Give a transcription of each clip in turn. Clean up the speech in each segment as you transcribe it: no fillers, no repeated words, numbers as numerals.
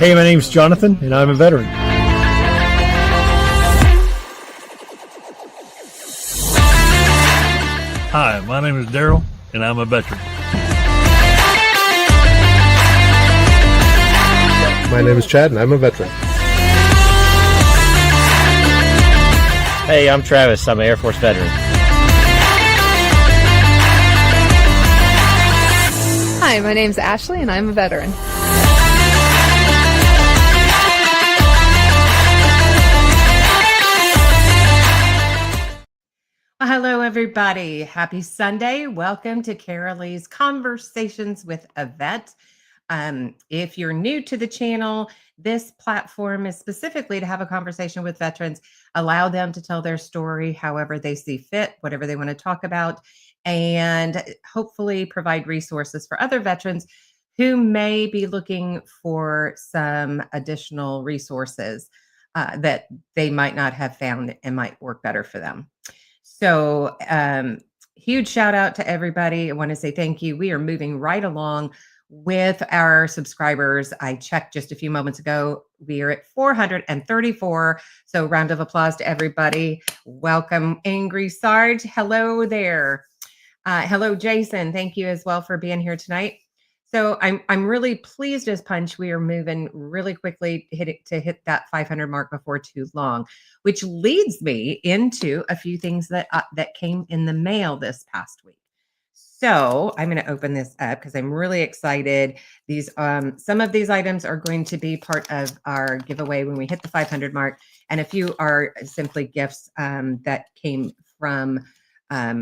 Hey, my name's Jonathan, and I'm a veteran. Hi, my name is Daryl, and I'm a veteran. My name is Chad, and I'm a veteran. Hey, I'm Travis. I'm an Air Force veteran. Hi, my name's Ashley, and I'm a veteran. Hello, everybody. Happy Sunday. Welcome to Carolee's Conversations with a Vet. If you're new to the channel, this platform is specifically to have a conversation with veterans, allow them to tell their story however they see fit, whatever they want to talk about, and hopefully provide resources for other veterans who may be looking for some additional resources that they might not have found and might work better for them. So huge shout out to everybody. I want to say thank you. We are moving right along with our subscribers. I checked just a few moments ago. We are at 434. So round of applause to everybody. Welcome, Angry Sarge. Hello there. Hello, Jason. Thank you as well for being here tonight. So I'm really pleased as punch. We are moving really quickly to hit that 500 mark before too long, which leads me into a few things that came in the mail this past week. So I'm going to open this up because I'm really excited. These some of these items are going to be part of our giveaway when we hit the 500 mark, and a few are simply gifts that came from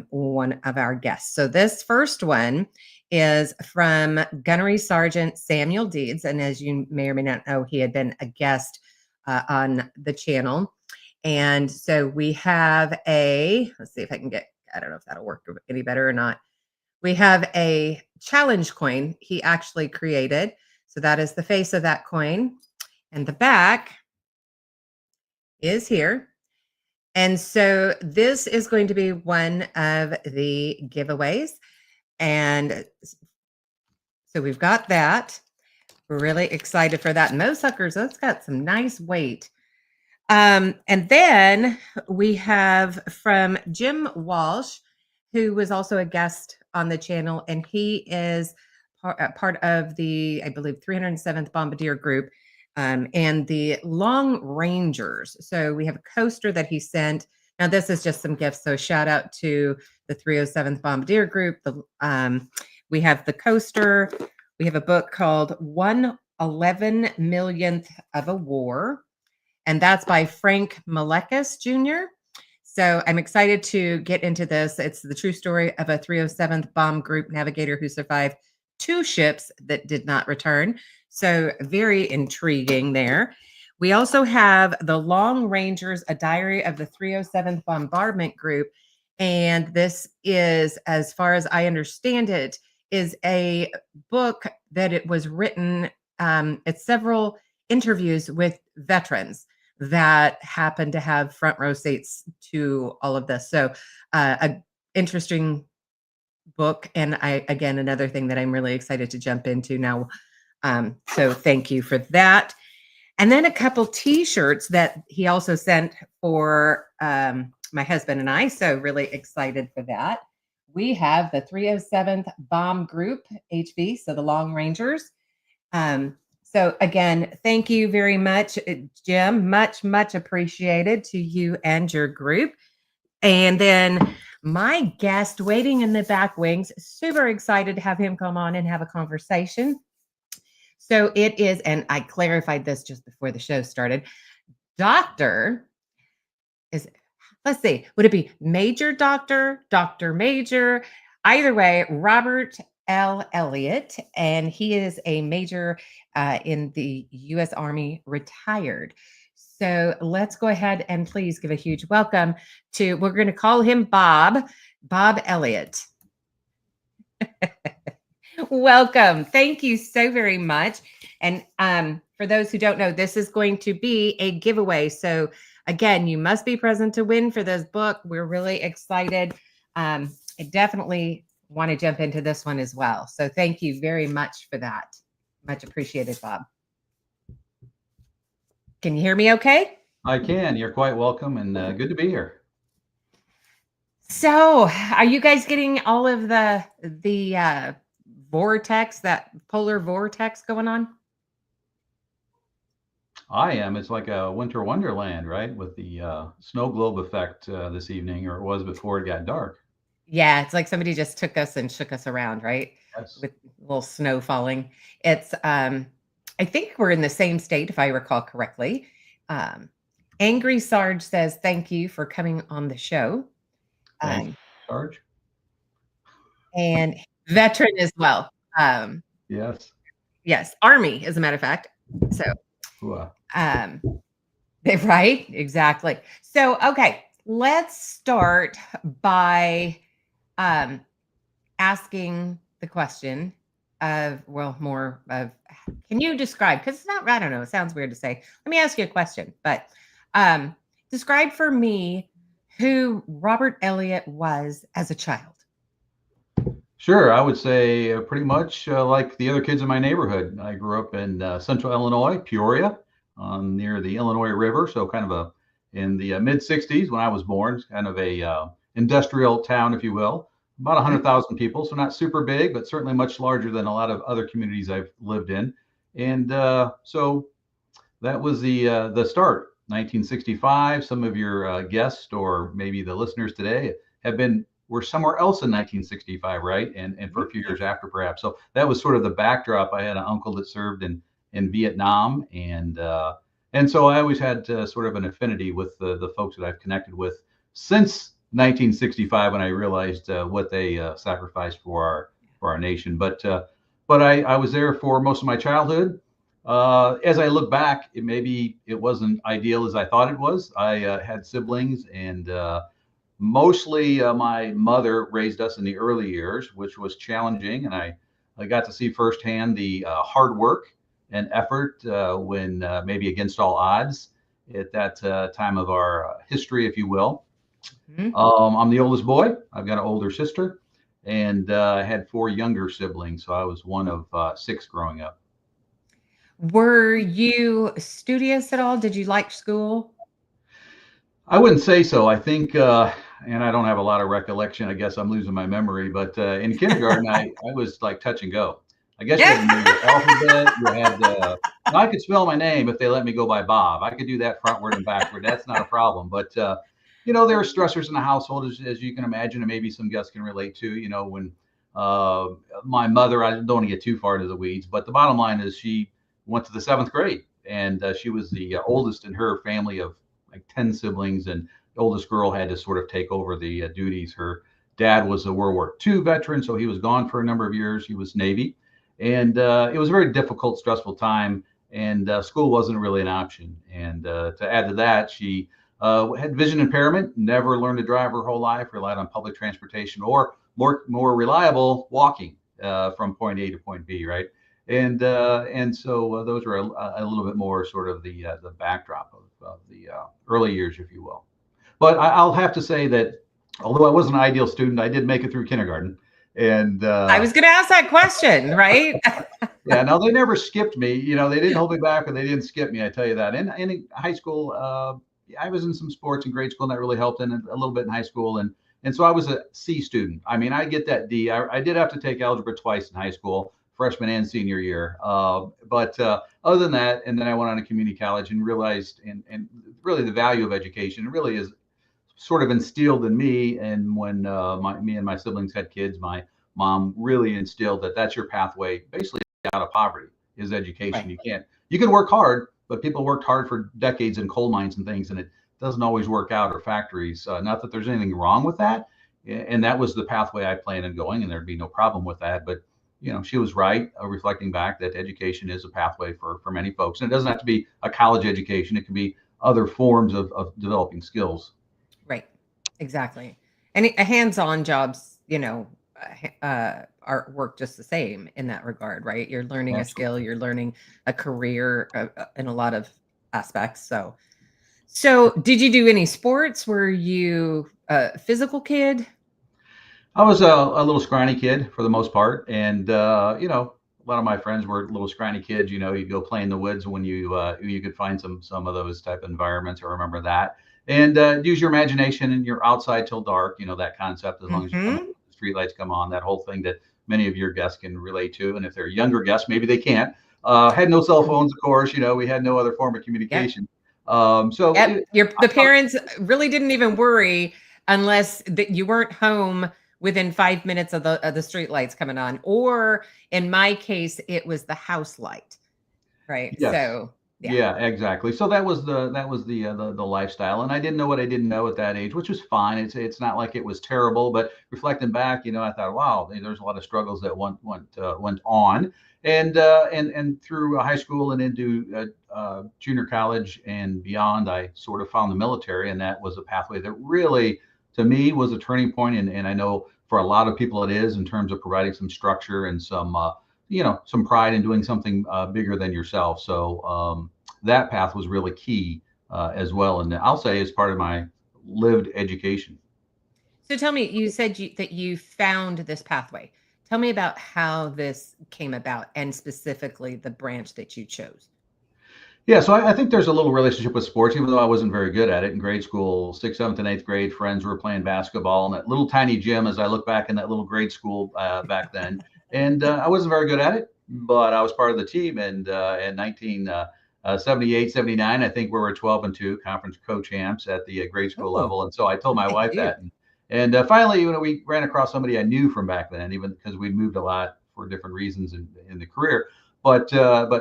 one of our guests. So this first one is from Gunnery Sergeant Samuel Deeds. And as you may or may not know, he had been a guest on the channel. And so we have let's see if I can I don't know if that'll work any better or not. We have a challenge coin he actually created. So that is the face of that coin. And the back is here. And so this is going to be one of the giveaways. And so we've got that. We're really excited for that. And those suckers, that's got some nice weight. And then we have from Jim Walsh, who was also a guest on the channel. And he is part of the, I believe, 307th Bombardier Group and the Long Rangers. So we have a coaster that he sent. Now, this is just some gifts. So shout out to the 307th Bombardier Group. We have the coaster. We have a book called 1/11 millionth of a War. And that's by Frank Malekis Jr. So I'm excited to get into this. It's the true story of a 307th Bomb Group navigator who survived 2 ships that did not return. So very intriguing there. We also have The Long Rangers, a diary of the 307th Bombardment Group. And this is, as far as I understand it, is a book that it was written at several interviews with veterans that happen to have front row seats to all of this. So an interesting book. And again, another thing that I'm really excited to jump into now. So thank you for that. And then a couple t-shirts that he also sent for my husband and I. So really excited for that. We have the 307th Bomb Group HV, so the Long Rangers. So again, thank you very much, Jim. Much, much appreciated to you and your group. And then my guest waiting in the back wings, super excited to have him come on and have a conversation. So it is, and I clarified this just before the show started, let's see, would it be Major Doctor, Dr. Major? Either way, Robert L. Elliott, and he is a major in the U.S. Army, retired. So let's go ahead and please give a huge welcome to, we're going to call him Bob Elliott. Welcome. Thank you so very much. And for those who don't know, this is going to be a giveaway. So again, you must be present to win for this book. We're really excited. I definitely want to jump into this one as well. So thank you very much for that. Much appreciated, Bob. Can you hear me okay? I can. You're quite welcome and good to be here. So, are you guys getting all of the vortex, that polar vortex going on? I am. It's like a winter wonderland, right? With the snow globe effect this evening, or it was before it got dark. Yeah, it's like somebody just took us and shook us around, right? Yes. With a little snow falling. It's I think we're in the same state, if I recall correctly. Angry Sarge says, thank you for coming on the show. Thanks, Sarge. And veteran as well. Yes. Yes, Army, as a matter of fact. So, right, exactly. So, okay, let's start by asking the question of, well, more of, can you describe, because it's not, I don't know, it sounds weird to say. Let me ask you a question, but describe for me who Robert Elliott was as a child. Sure. I would say pretty much like the other kids in my neighborhood. I grew up in central Illinois, Peoria, near the Illinois River. So kind of in the mid 60s when I was born, kind of a industrial town, if you will, about 100,000 people. So not super big, but certainly much larger than a lot of other communities I've lived in. And so that was the start, 1965. Some of your guests or maybe the listeners today were somewhere else in 1965, right? And for a few years after, perhaps. So that was sort of the backdrop. I had an uncle that served in Vietnam, and so I always had sort of an affinity with the folks that I've connected with since 1965, when I realized what they sacrificed for our nation. But I was there for most of my childhood. As I look back, it wasn't ideal as I thought it was. I had siblings, and mostly my mother raised us in the early years, which was challenging. And I got to see firsthand the hard work and effort when maybe against all odds at that time of our history, if you will. Mm-hmm. I'm the oldest boy. I've got an older sister, and I had 4 younger siblings. So I was one of 6 growing up. Were you studious at all? Did you like school? I wouldn't say so. I think, and I don't have a lot of recollection. I guess I'm losing my memory. But in kindergarten, I was like touch and go. I guess you had to know your alphabet. You had I could spell my name if they let me go by Bob. I could do that frontward and backward. That's not a problem. But there are stressors in the household, as you can imagine, and maybe some guests can relate to. When my mother, I don't want to get too far into the weeds, but the bottom line is she went to the 7th grade, and she was the oldest in her family of like 10 siblings, and the oldest girl had to sort of take over the duties. Her dad was a World War II veteran, so he was gone for a number of years. He was Navy, and it was a very difficult, stressful time, and school wasn't really an option. And to add to that, she had vision impairment, never learned to drive her whole life, relied on public transportation or more reliable walking from point A to point B, right? And so those were a little bit more sort of the backdrop of the early years, if you will. But I'll have to say that although I wasn't an ideal student, I did make it through kindergarten. And I was going to ask that question, right? Yeah, no, they never skipped me. They didn't hold me back, or they didn't skip me. I tell you that. And in high school, I was in some sports in grade school, and that really helped, and a little bit in high school. And so I was a C student. I mean, I get that D. I did have to take algebra twice in high school, freshman and senior year. But other than that, and then I went on to community college and realized, and really the value of education really is sort of instilled in me. And when me and my siblings had kids, my mom really instilled that that's your pathway basically out of poverty is education. Right. You can work hard, but people worked hard for decades in coal mines and things, and it doesn't always work out, or factories. Not that there's anything wrong with that. And that was the pathway I planned on going, and there'd be no problem with that. But she was right, reflecting back, that education is a pathway for many folks. And it doesn't have to be a college education. It can be other forms of developing skills. Right. Exactly. And hands-on jobs, are work just the same in that regard, right? You're learning a skill, you're learning a career in a lot of aspects. So did you do any sports? Were you a physical kid? I was a little scrawny kid for the most part. And, lot of my friends were little scrawny kids. You'd go play in the woods when you could find some of those type of environments. I remember that. And use your imagination, and you're outside till dark. That concept, as long as you come in, Mm-hmm. the street lights come on, that whole thing that many of your guests can relate to. And if they're younger guests, maybe they can't. Had no cell phones, of course. We had no other form of Yep. communication. So Yep. The parents really didn't even worry unless that you weren't home within 5 minutes of the street lights coming on. Or in my case, it was the house light. Right. yes. So yeah. Yeah, exactly. So that was the lifestyle, and I didn't know what I didn't know at that age, which was fine. It's not like it was terrible, but reflecting back, I thought, wow, there's a lot of struggles that went on, and through high school and into junior college and beyond, I sort of found the military, and that was a pathway that really, to me, was a turning point, and I know for a lot of people it is, in terms of providing some structure and some pride in doing something bigger than yourself. So that path was really key as well. And I'll say as part of my lived education. So tell me, you said that you found this pathway. Tell me about how this came about and specifically the branch that you chose. Yeah, so I think there's a little relationship with sports, even though I wasn't very good at it in grade school. Sixth, seventh, and eighth grade, friends were playing basketball in that little tiny gym. As I look back in that little grade school back then, and I wasn't very good at it, but I was part of the team. And in 1978, 79, I think we were 12-2 conference co-champs at the grade school Oh, level. And so I told my look at wife you. that, and finally, we ran across somebody I knew from back then, even because we moved a lot for different reasons in the career. But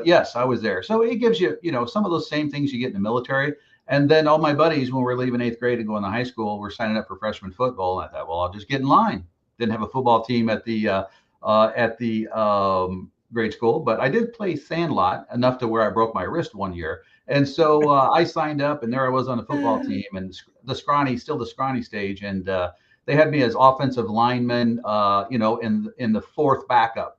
yes, I was there. So it gives you, some of those same things you get in the military. And then all my buddies, when we're leaving eighth grade and going to high school, we're signing up for freshman football. And I thought, well, I'll just get in line. Didn't have a football team at the grade school, but I did play sandlot enough to where I broke my wrist one year. And so I signed up, and there I was on the football team, and still the scrawny stage, and they had me as offensive lineman, in the fourth backup.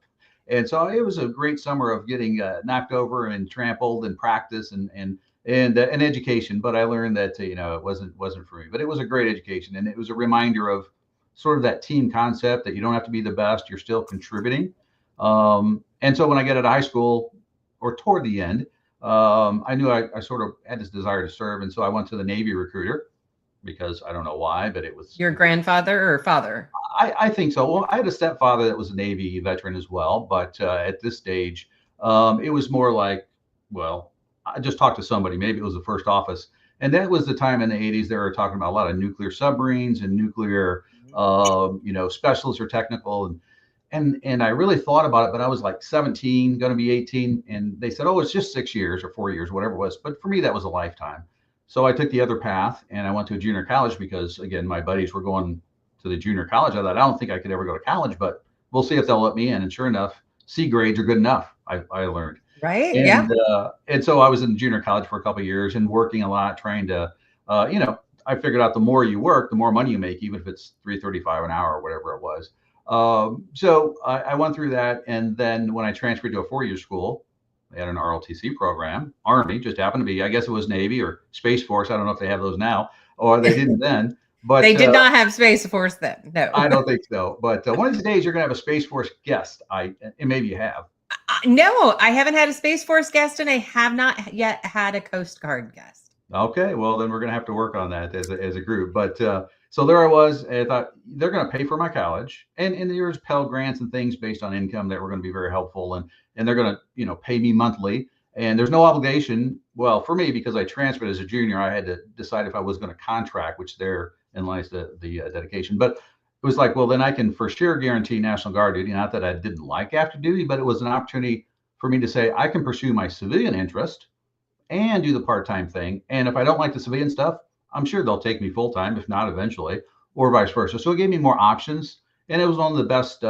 And so it was a great summer of getting knocked over and trampled and practice and education. But I learned that it wasn't for me. But it was a great education, and it was a reminder of sort of that team concept, that you don't have to be the best; you're still contributing. And so when I got out of high school, or toward the end, I knew I sort of had this desire to serve, and so I went to the Navy recruiter, because I don't know why, but it was. Your grandfather or father? I think so. Well, I had a stepfather that was a Navy veteran as well, but at this stage, it was more like, well, I just talked to somebody. Maybe it was the first office, and that was the time in the '80s they were talking about a lot of nuclear submarines and nuclear, specialists or technical, and I really thought about it, but I was like 17, going to be 18, and they said, oh, it's just 6 years or 4 years, whatever it was. But for me, that was a lifetime. So I took the other path, and I went to a junior college because, again, my buddies were going to the junior college. I thought, I don't think I could ever go to college, but we'll see if they'll let me in. And sure enough, C grades are good enough, I learned. Right. Yeah. And so I was in junior college for a couple of years and working a lot, trying to, I figured out the more you work, the more money you make, even if it's $3.35 an hour or whatever it was. So I went through that. And then when I transferred to a 4-year school, they had an ROTC program. Army just happened to be, I guess it was Navy or Space Force. I don't know if they have those now, or they didn't then. But they did not have Space Force then. No, I don't think so. But one of these days you're going to have a Space Force guest. And maybe you have. No, I haven't had a Space Force guest, and I have not yet had a Coast Guard guest. Okay, well then we're going to have to work on that as a group. But so there I was, and I thought they're going to pay for my college, and there's Pell Grants and things based on income that were going to be very helpful, and they're going to pay me monthly, and there's no obligation. Well, for me, because I transferred as a junior, I had to decide if I was going to contract, which therein lies the dedication. But it was like, well, then I can for sure guarantee National Guard duty. Not that I didn't like active duty, but it was an opportunity for me to say I can pursue my civilian interest and do the part-time thing. And if I don't like the civilian stuff, I'm sure they'll take me full-time, if not eventually, or vice versa. So it gave me more options. And it was one of the best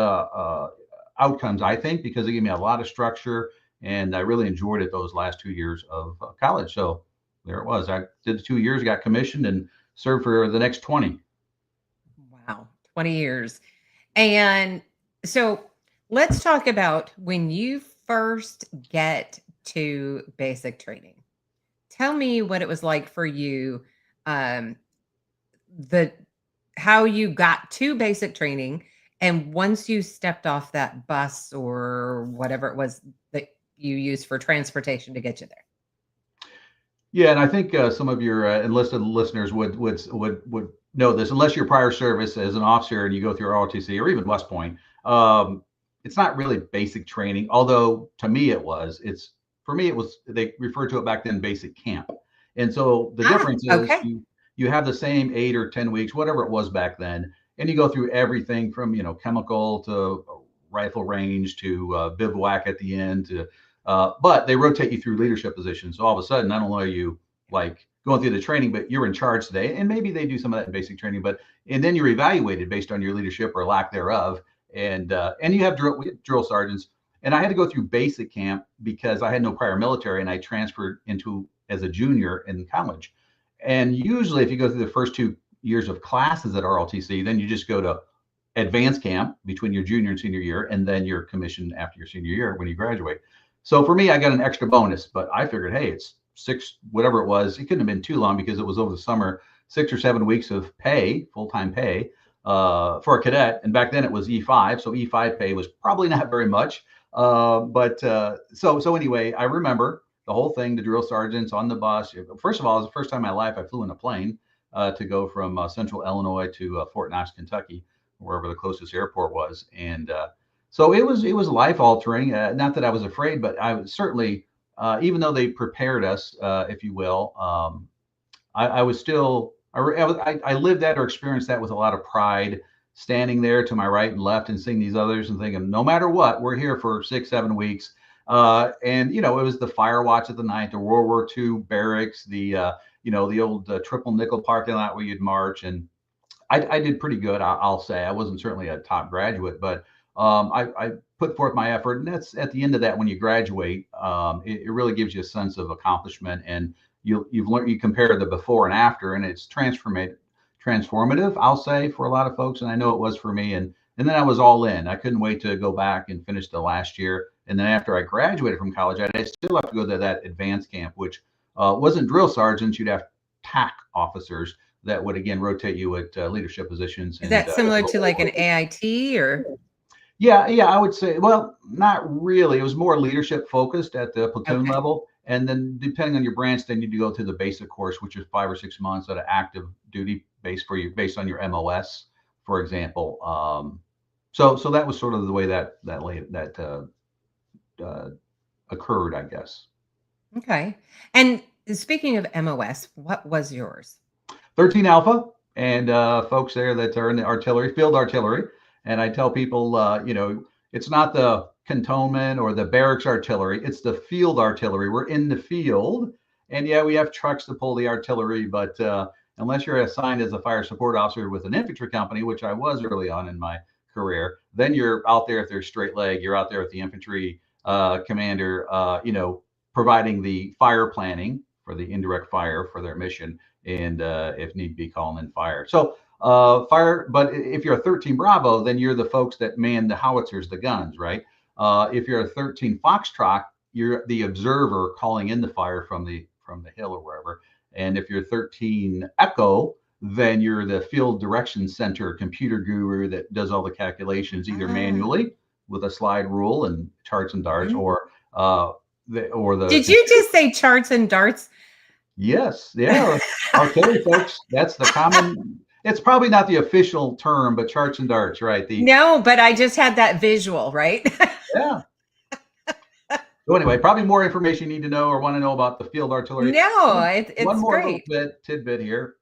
outcomes, I think, because it gave me a lot of structure. And I really enjoyed it those last 2 years of college. So there it was. I did the 2 years, got commissioned, and served for the next 20. Wow, 20 years. And so let's talk about when you first get to basic training. Tell me what it was like for you, how you got to basic training, And once you stepped off that bus or whatever it was that you used for transportation to get you there. Yeah, and I think some of your enlisted listeners would know this. Unless your prior service as an officer and you go through ROTC or even West Point, it's not really basic training. Although to me it was. It's for me it was. They referred to it back then basic camp. And so the difference is Okay. you have the same 8 or 10 weeks, whatever it was back then, and you go through everything from chemical to rifle range to bivouac at the end to but they rotate you through leadership positions. So all of a sudden, not only are you like going through the training, but you're in charge today. And maybe they do some of that in basic training, and then you're evaluated based on your leadership or lack thereof. And you have drill sergeants. And I had to go through basic camp because I had no prior military, and I transferred into as a junior in college. And usually, if you go through the first 2 years of classes at RLTC, then you just go to advanced camp between your junior and senior year, and then you're commissioned after your senior year when you graduate. So for me, I got an extra bonus, but I figured, hey, it's 6, whatever it was. It couldn't have been too long because it was over the summer, 6 or 7 weeks of pay, full-time pay for a cadet. And back then it was E5. So E5 pay was probably not very much. So anyway, I remember the whole thing, the drill sergeants on the bus. First of all, it was the first time in my life I flew in a plane to go from central Illinois to Fort Knox, Kentucky, wherever the closest airport was. And so it was life altering. Not that I was afraid, but I was certainly, even though they prepared us, if you will, I was still, I lived that or experienced that with a lot of pride, standing there to my right and left and seeing these others and thinking, no matter what, we're here for 6, 7 weeks. And it was the fire watch at the night, the World War II barracks, the old triple nickel parking lot where you'd march. And I did pretty good. I'll say I wasn't certainly a top graduate, but I put forth my effort, and that's at the end of that. When you graduate, it really gives you a sense of accomplishment, and you've learned. You compare the before and after, and it's transformative. I'll say for a lot of folks, and I know it was for me. And then I was all in. I couldn't wait to go back and finish the last year. And then after I graduated from college, I still have to go to that advanced camp, which wasn't drill sergeants. You'd have TAC officers that would again rotate you at leadership positions. Is that similar to like an AIT or? Yeah, I would say, well, not really. It was more leadership focused at the platoon level. And then depending on your branch, then you go to the basic course, which is 5 or 6 months at an active duty base for you based on your MOS, for example. So that was sort of the way that occurred, I guess. Okay. And speaking of MOS, what was yours? 13 Alpha, and folks there that are in the artillery, field artillery. And I tell people, it's not the cantonment or the barracks artillery, it's the field artillery. We're in the field. And yeah, we have trucks to pull the artillery, but unless you're assigned as a fire support officer with an infantry company, which I was early on in my career, then you're out there if there's straight leg, you're out there with the infantry commander, providing the fire planning for the indirect fire for their mission. And if need be, calling in fire. So fire, but if you're a 13 Bravo, then you're the folks that man the howitzers, the guns, right? If you're a 13 Foxtrot, you're the observer calling in the fire from the hill or wherever. And if you're 13 Echo, then you're the field direction center computer guru that does all the calculations, either manually with a slide rule and charts and darts, or the. Did you just say charts and darts? Yes, yeah. Artillery folks, that's the common. It's probably not the official term, but charts and darts, right? No, but I just had that visual, right? Yeah. So anyway, probably more information you need to know or want to know about the field artillery. No, it's one more great. tidbit here.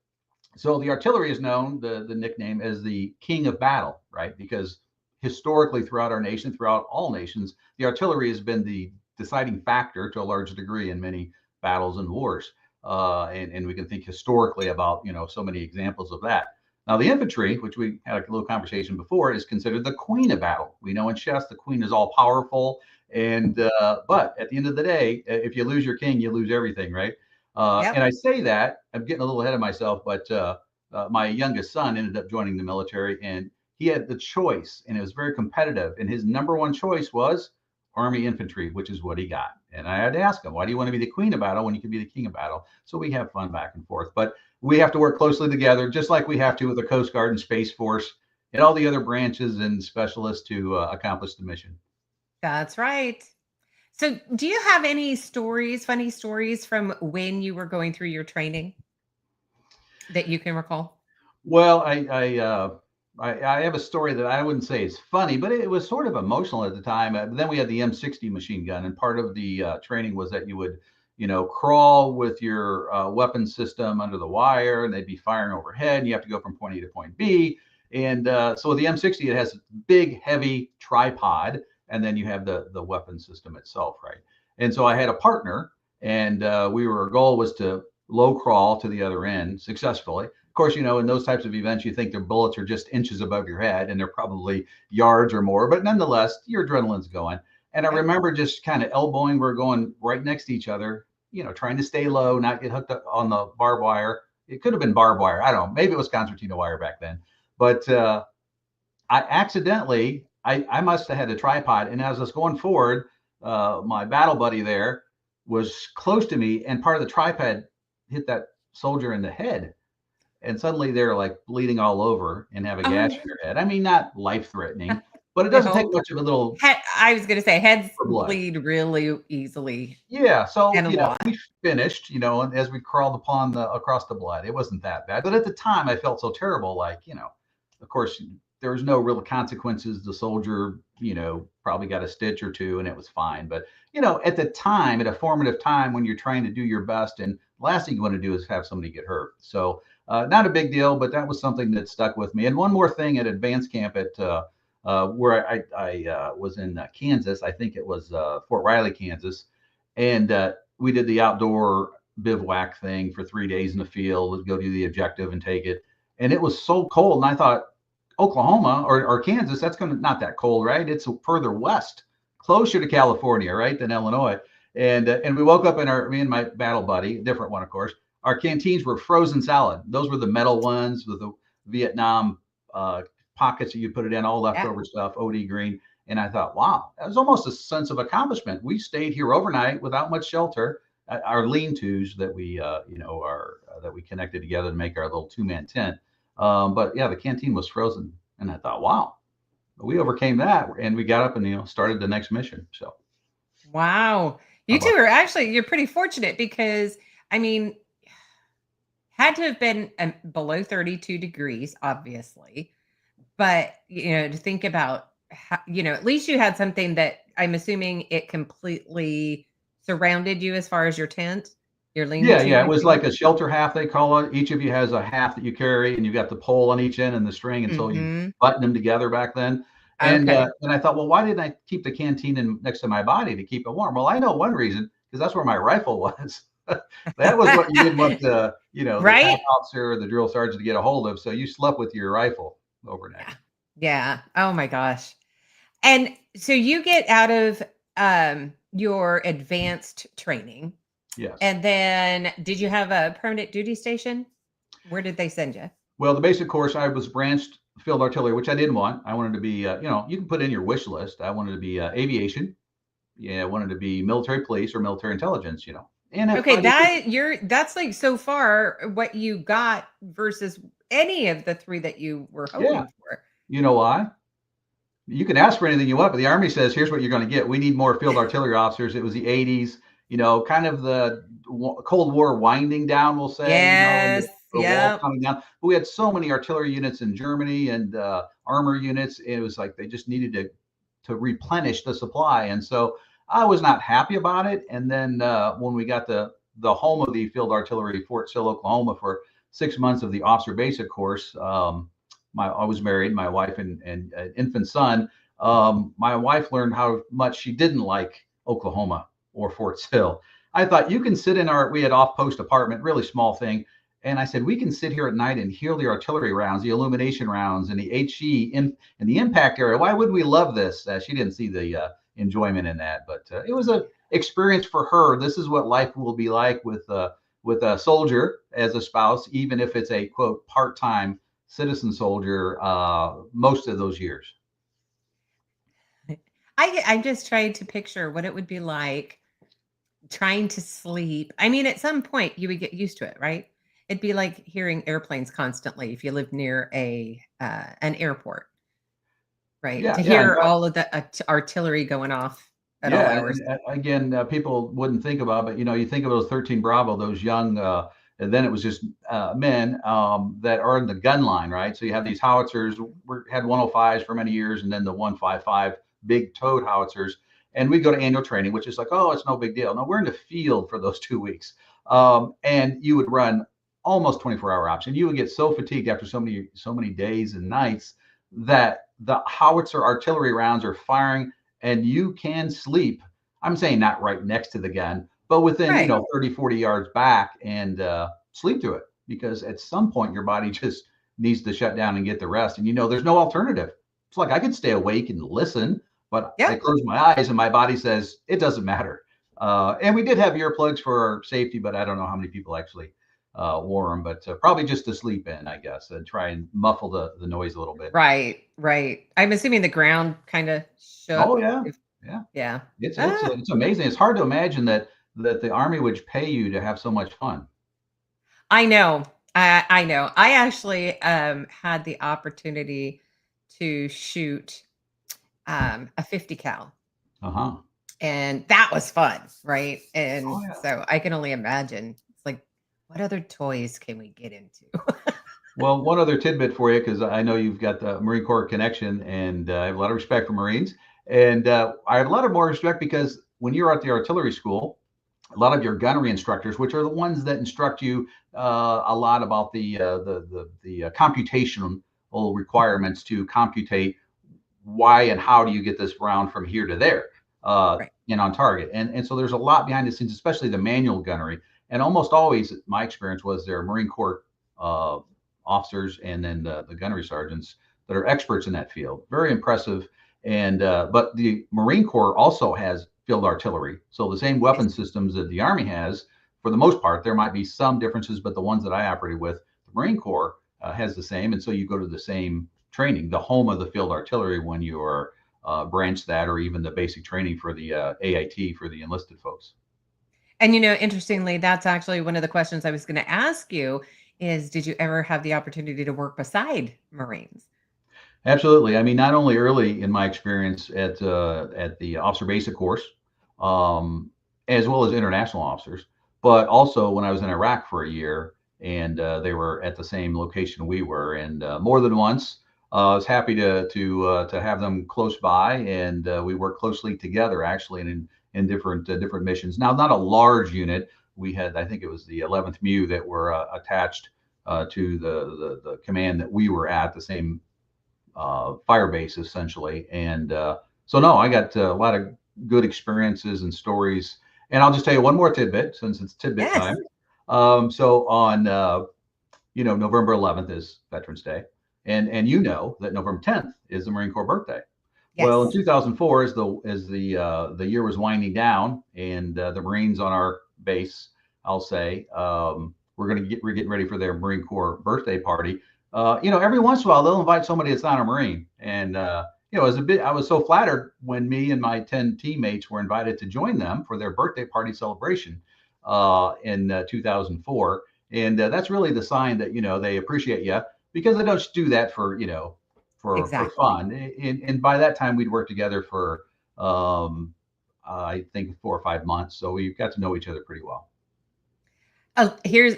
So the artillery is known, the nickname, as the king of battle, right? Because historically throughout our nation, throughout all nations, the artillery has been the deciding factor to a large degree in many battles and wars. And we can think historically about, so many examples of that. Now, the infantry, which we had a little conversation before, is considered the queen of battle. We know in chess, the queen is all powerful. And but at the end of the day, if you lose your king, you lose everything, right? And I say that, I'm getting a little ahead of myself, but my youngest son ended up joining the military, and he had the choice, and it was very competitive. And his number one choice was Army infantry, which is what he got. And I had to ask him, why do you want to be the queen of battle when you can be the king of battle? So we have fun back and forth, but we have to work closely together, just like we have to with the Coast Guard and Space Force and all the other branches and specialists to accomplish the mission. That's right. So, do you have any stories, funny stories from when you were going through your training that you can recall? Well, I have a story that I wouldn't say is funny, but it was sort of emotional at the time. Then we had the M60 machine gun, and part of the training was that you would, crawl with your weapon system under the wire, and they'd be firing overhead, and you have to go from point A to point B. And so the M60, it has a big, heavy tripod, and then you have the weapon system itself, right? And so I had a partner, and our goal was to low crawl to the other end successfully. Of course, in those types of events, you think their bullets are just inches above your head, and they're probably yards or more, but nonetheless, your adrenaline's going. And I remember just kind of elbowing, we're going right next to each other, trying to stay low, not get hooked up on the barbed wire. It could have been barbed wire. I don't know. Maybe it was concertina wire back then. But I accidentally, I must have had a tripod. And as I was going forward, my battle buddy there was close to me, and part of the tripod hit that soldier in the head. And suddenly they're like bleeding all over and have a gash in their head. I mean, not life threatening, but it doesn't take much of a little. I was going to say heads blood. bleed really easily. Yeah. So, and a lot. we finished, and as we crawled across the blood, it wasn't that bad. But at the time I felt so terrible. Like, of course, there was no real consequences. The soldier, probably got a stitch or two and it was fine. But, at the time, at a formative time when you're trying to do your best, and the last thing you want to do is have somebody get hurt. So not a big deal, but that was something that stuck with me. And one more thing, at advanced camp at where I was in Kansas, I think it was Fort Riley, Kansas. And we did the outdoor bivouac thing for 3 days in the field. Let's go do the objective and take it. And it was so cold. And I thought, Oklahoma or Kansas, that's not that cold, right? It's further west, closer to California, right, than Illinois. And we woke up me and my battle buddy, different one, of course, our canteens were frozen salad. Those were the metal ones with the Vietnam pockets that you put it in, all leftover stuff, OD green. And I thought, wow, that was almost a sense of accomplishment. We stayed here overnight without much shelter. Our lean-tos that we, that we connected together to make our little 2-man tent. But yeah, the canteen was frozen, and I thought, wow, we overcame that, and we got up and started the next mission. So, wow, you two are you're pretty fortunate, because I mean, had to have been below 32 degrees, obviously, but to think about how, at least you had something that I'm assuming it completely surrounded you as far as your tent. Yeah. It was like a shelter half, they call it. Each of you has a half that you carry, and you got the pole on each end and the string, and so you button them together back then. And and I thought, well, why didn't I keep the canteen next to my body to keep it warm? Well, I know one reason, because that's where my rifle was. That was what you didn't want the right? the officer or the drill sergeant to get a hold of. So you slept with your rifle overnight. Yeah. Oh my gosh. And so you get out of your advanced training. Yes. And then did you have a permanent duty station? Where did they send you? Well, the basic course, I was branched field artillery, which I didn't want. I wanted to be, you can put in your wish list. I wanted to be aviation. Yeah, I wanted to be military police or military intelligence, And okay, that's like so far what you got versus any of the three that you were hoping for. You know why? You can ask for anything you want, but the Army says, here's what you're going to get. We need more field artillery officers. It was the 80s. Kind of the Cold War winding down, we'll say. Yes. The wall coming down. But we had so many artillery units in Germany and armor units. It was like they just needed to replenish the supply. And so I was not happy about it. And then when we got the home of the field artillery, Fort Sill, Oklahoma, for 6 months of the officer basic course, I was married, my wife and infant son. My wife learned how much she didn't like Oklahoma or Fort Sill. I thought, you can sit in we had off-post apartment, really small thing. And I said, we can sit here at night and hear the artillery rounds, the illumination rounds, and the HE in the impact area. Why would we love this? She didn't see the enjoyment in that, but it was an experience for her. This is what life will be like with a soldier as a spouse, even if it's a, quote, part-time citizen soldier, most of those years. I'm just trying to picture what it would be like trying to sleep. I mean, at some point you would get used to it, right? It'd be like hearing airplanes constantly if you live near an airport, right? Yeah, To yeah, and hear all of the artillery going off at all yeah, hours. and again, people wouldn't think about, but you think of those 13 Bravo, those young, and then it was just men that are in the gun line, right? So you have these howitzers. We had 105s for many years, and then the 155 big towed howitzers. And we go to annual training, which is like, oh, it's no big deal. No, we're in the field for those 2 weeks, and you would run almost 24-hour ops, and you would get so fatigued after so many days and nights that the howitzer artillery rounds are firing and you can sleep. I'm saying not right next to the gun, but within, Right. 30, 40 yards back and sleep through it because at some point your body just needs to shut down and get the rest. And, there's no alternative. It's like I could stay awake and listen, but I Yeah. close my eyes and my body says it doesn't matter. And we did have earplugs for safety, but I don't know how many people actually wore them, but probably just to sleep in, I guess, and try and muffle the noise a little bit. Right. Right. I'm assuming the ground kind of Oh shook. yeah, yeah. Yeah. It's Ah, it's amazing. It's hard to imagine that the Army would pay you to have so much fun. I know. I know. I actually had the opportunity to shoot a 50 cal, Uh-huh. and that was fun, right? And Oh yeah. so I can only imagine. It's like, what other toys can we get into? Well, one other tidbit for you, because I know you've got the Marine Corps connection, and I have a lot of respect for Marines, and I have a lot of more respect because when you're at the artillery school, a lot of your gunnery instructors, which are the ones that instruct you a lot about the computational requirements to computate why and how do you get this round from here to there Right. on target. And so there's a lot behind the scenes, especially the manual gunnery. And almost always, my experience was there are Marine Corps uh, officers and then the gunnery sergeants that are experts in that field. Very impressive. And but the Marine Corps also has field artillery. So the same Yes. weapon systems that the Army has, for the most part, there might be some differences, but the ones that I operated with, the Marine Corps has the same. And so you go to the same training, the home of the field artillery, when you are branch that, or even the basic training for the AIT for the enlisted folks. And interestingly, that's actually one of the questions I was going to ask you is, did you ever have the opportunity to work beside Marines? Absolutely. I mean, not only early in my experience at the officer basic course, um, as well as international officers, but also when I was in Iraq for a year, and they were at the same location we were, and more than once. I was happy to have them close by, and we worked closely together actually in different missions. Now, not a large unit. We had, I think it was the 11th MEU that were attached to the command that we were at, the same fire base essentially. And so no, I got a lot of good experiences and stories. And I'll just tell you one more tidbit since it's tidbit Yes. time. So on November 11th is Veterans Day, and that November 10th is the Marine Corps birthday. Well, in Yes. 2004, as the year was winding down, and the Marines on our base, I'll say, we're getting ready for their Marine Corps birthday party. Every once in a while they'll invite somebody that's not a Marine, and I was so flattered when me and my 10 teammates were invited to join them for their birthday party celebration in 2004, and that's really the sign that they appreciate you, because they don't just do that for Exactly. fun. And by that time we'd worked together for I think 4 or 5 months, so we got to know each other pretty well. Oh, here's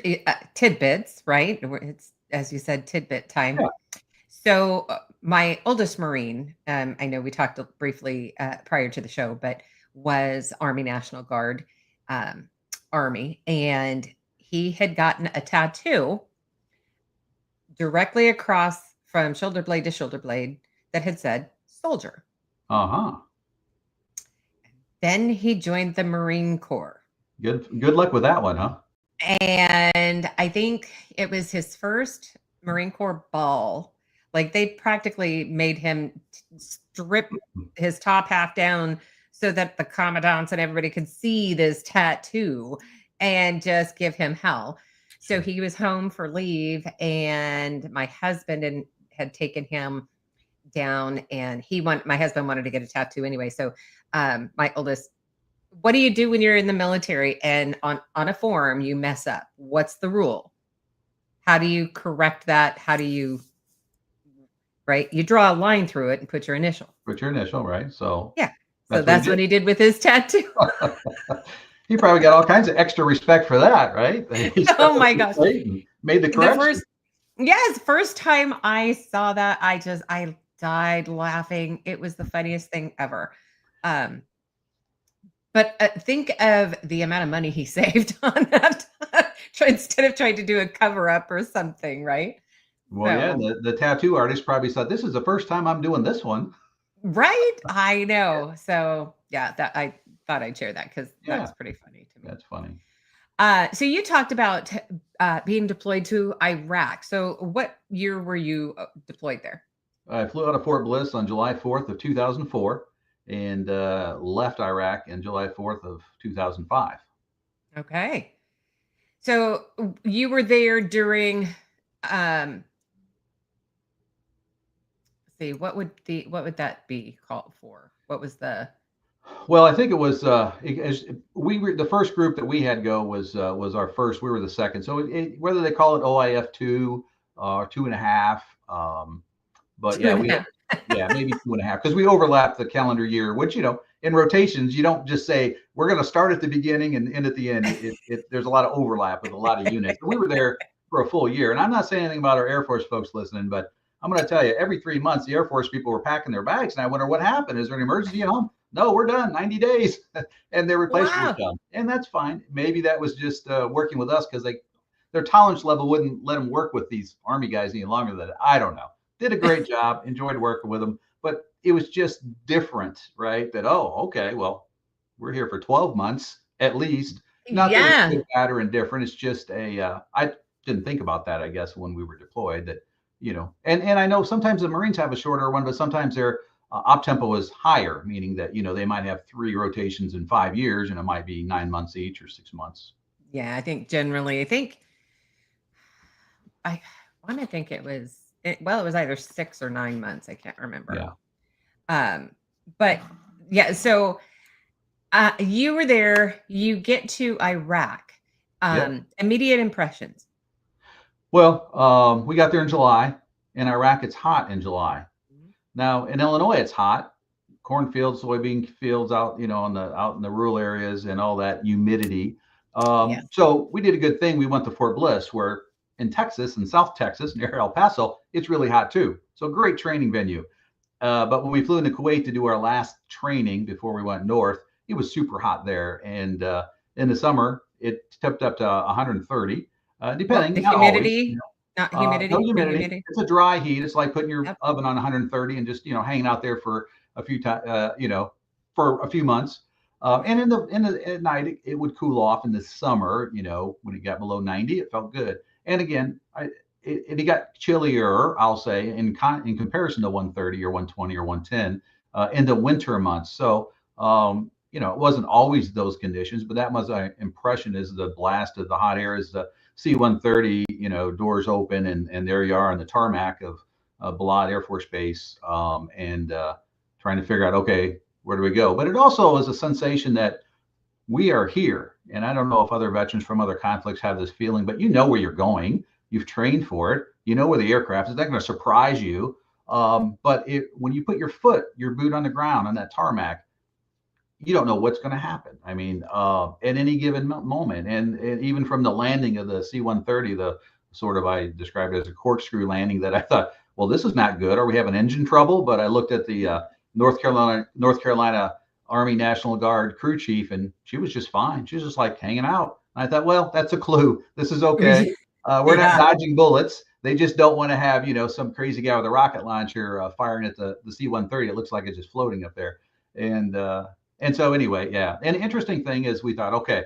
tidbits, right? It's, as you said, tidbit time. Yeah. So my oldest Marine, I know we talked briefly prior to the show, but was Army National Guard, um, Army, and he had gotten a tattoo directly across from shoulder blade to shoulder blade that had said soldier. Uh-huh. Then he joined the Marine Corps. Good luck with that one, huh? And I think it was his first Marine Corps ball. Like they practically made him strip his top half down so that the commandants and everybody could see this tattoo and just give him hell. So he was home for leave, and my husband had taken him down, and my husband wanted to get a tattoo anyway. So my oldest, what do you do when you're in the military and on a form you mess up? What's the rule? How do you correct that? How do you, right? You draw a line through it and put your initial. Put your initial, right? So Yeah. So that's that's what he did with his tattoo. he probably got all kinds of extra respect for that, right? He Oh my gosh. made the The correction. first time I saw that, I died laughing. It was the funniest thing ever. But think of the amount of money he saved on that instead of trying to do a cover up or something, right? Well, yeah, the tattoo artist probably said, "This is the first time I'm doing this one." Right? I know. So yeah, that I thought I'd share that because Yeah, that's pretty funny to me. that's funny. So you talked about being deployed to Iraq. So what year were you deployed there? I flew out of Fort Bliss on July 4th of 2004 and left Iraq in July 4th of 2005. Okay. So you were there during see what would that be called for? What was the Well, I think it was we were the first group that we had go was our first. We were the second. So whether they call it OIF 2 or 2.5, but yeah, maybe 2.5 because we overlapped the calendar year. Which in rotations you don't just say we're going to start at the beginning and end at the end. There's a lot of overlap with a lot of units. We were there for a full year, and I'm not saying anything about our Air Force folks listening, but I'm going to tell you, every 3 months the Air Force people were packing their bags, and I wonder what happened. Is there an emergency at home? No, we're done. 90 days, and their replacement was done, and that's fine. Maybe that was just working with us because their tolerance level wouldn't let them work with these Army guys any longer. Than I don't know. Did a great job. Enjoyed working with them, but it was just different, right? That okay, well, we're here for 12 months at least. Not that it's good, bad, or indifferent. It's just I didn't think about that, I guess, when we were deployed. That and I know sometimes the Marines have a shorter one, but sometimes their op tempo is higher, meaning that they might have 3 rotations in 5 years, and it might be 9 months each or 6 months. Yeah, I think generally, I want to think it was it was either 6 or 9 months. I can't remember. Yeah. But yeah, so you were there. You get to Iraq. Immediate impressions. Well, we got there in July. In Iraq, it's hot in July. Now in Illinois, it's hot. Cornfields, soybean fields out, out in the rural areas and all that humidity. So we did a good thing. We went to Fort Bliss, where in Texas, in South Texas, near El Paso, it's really hot too. So great training venue. But when we flew into Kuwait to do our last training before we went north, it was super hot there. And in the summer, it tipped up to 130, depending. The humidity, not humidity. No humidity. It's a dry heat. It's like putting your oven on 130 and just hanging out there for a few times, for a few months. And at night it would cool off. In the summer, when it got below 90, it felt good. And again, it got chillier, I'll say, in comparison to 130 or 120 or 110 in the winter months. So it wasn't always those conditions, but that was my impression: is the blast of the hot air, is the C-130, doors open, and there you are on the tarmac of Balad Air Force Base, and trying to figure out, okay, where do we go? But it also is a sensation that we are here. And I don't know if other veterans from other conflicts have this feeling, but you know where you're going. You've trained for it. You know where the aircraft is. It's not going to surprise you. But when you put your boot on the ground on that tarmac, you don't know what's going to happen. I mean, at any given moment, and even from the landing of the C-130, the sort of, I described it as a corkscrew landing, that I thought, well, this is not good. Are we having engine trouble? But I looked at the North Carolina Army National Guard crew chief, and she was just fine. She was just like hanging out. And I thought, well, that's a clue. This is okay. We're not dodging bullets. They just don't want to have, some crazy guy with a rocket launcher firing at the C-130. It looks like it's just floating up there. And so anyway, yeah. And the interesting thing is, we thought, okay,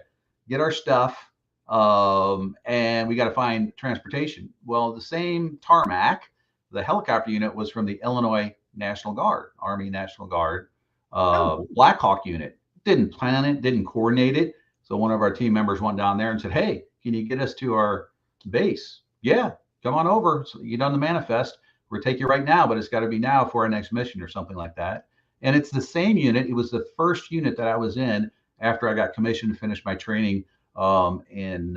get our stuff, and we got to find transportation. Well, the same tarmac, the helicopter unit was from the Illinois National Guard, Army National Guard, Black Hawk unit. Didn't plan it, didn't coordinate it. So one of our team members went down there and said, hey, can you get us to our base? Yeah, come on over. So you done the manifest. We'll take you right now, but it's got to be now for our next mission or something like that. And it's the same unit. It was the first unit that I was in after I got commissioned and finished my training and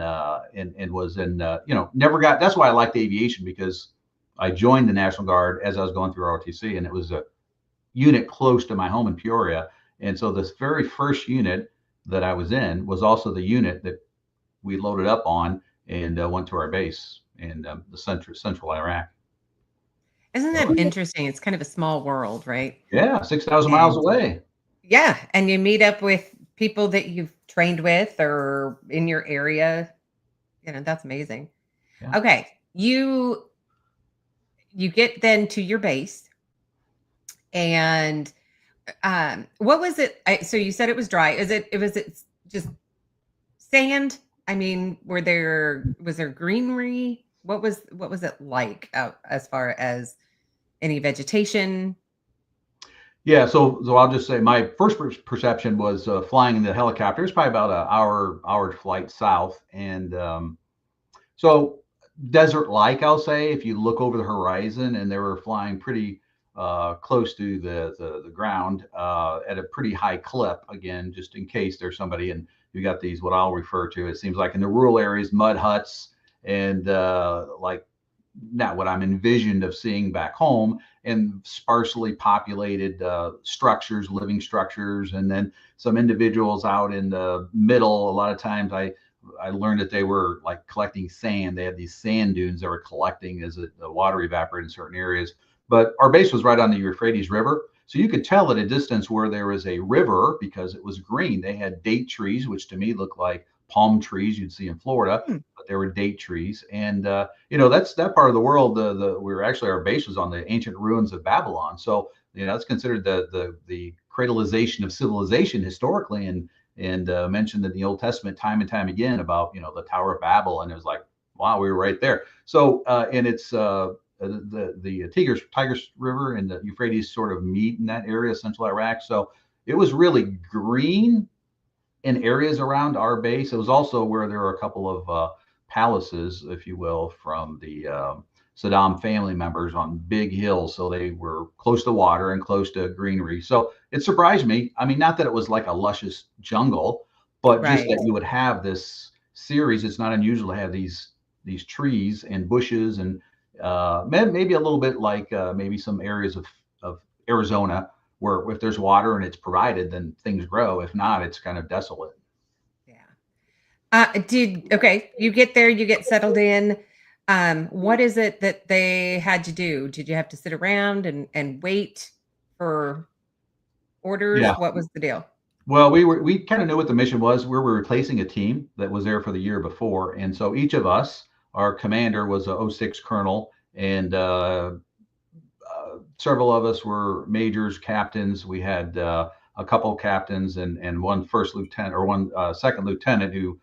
was in never got. That's why I liked aviation, because I joined the National Guard as I was going through ROTC, and it was a unit close to my home in Peoria. And so this very first unit that I was in was also the unit that we loaded up on and went to our base in the central Iraq. Isn't that interesting? It's kind of a small world, right? Yeah, 6,000 miles away. Yeah, and you meet up with people that you've trained with or in your area. That's amazing. Yeah. Okay, you get then to your base, and what was it? So you said it was dry. Was it just sand? I mean, was there greenery? What was it like out as far as any vegetation? Yeah, so I'll just say my first perception was flying in the helicopter. It's probably about an hour flight south, and so desert-like, I'll say, if you look over the horizon, and they were flying pretty close to the ground at a pretty high clip. Again, just in case there's somebody, and you got these what I'll refer to. It seems like in the rural areas, mud huts, and like not what I'm envisioned of seeing back home, and sparsely populated structures, living structures, and then some individuals out in the middle. A lot of times I learned that they were like collecting sand. They had these sand dunes they were collecting as the water evaporated in certain areas. But our base was right on the Euphrates River. So you could tell at a distance where there was a river because it was green. They had date trees, which to me looked like palm trees you'd see in Florida, but they were date trees. And that's that part of the world. Our base was on the ancient ruins of Babylon. So that's considered the cradleization of civilization historically, and mentioned in the Old Testament time and time again about the Tower of Babel, and it was like, wow, we were right there. So and it's the Tigris River and the Euphrates sort of meet in that area, central Iraq. So it was really green in areas around our base. It was also where there were a couple of palaces, if you will, from the Saddam family members on big hills. So they were close to water and close to greenery. So it surprised me. I mean, not that it was like a luscious jungle, but just that you would have this series. It's not unusual to have these trees and bushes, and maybe a little bit like maybe some areas of Arizona, where if there's water and it's provided, then things grow. If not, it's kind of desolate. Yeah. You get there, you get settled in. What is it that they had you do? Did you have to sit around and wait for orders? Yeah. What was the deal? Well, we kind of knew what the mission was. We were replacing a team that was there for the year before, and so each of us, our commander was a 06 colonel, and several of us were majors, captains. We had a couple of captains and one first lieutenant, or one second lieutenant who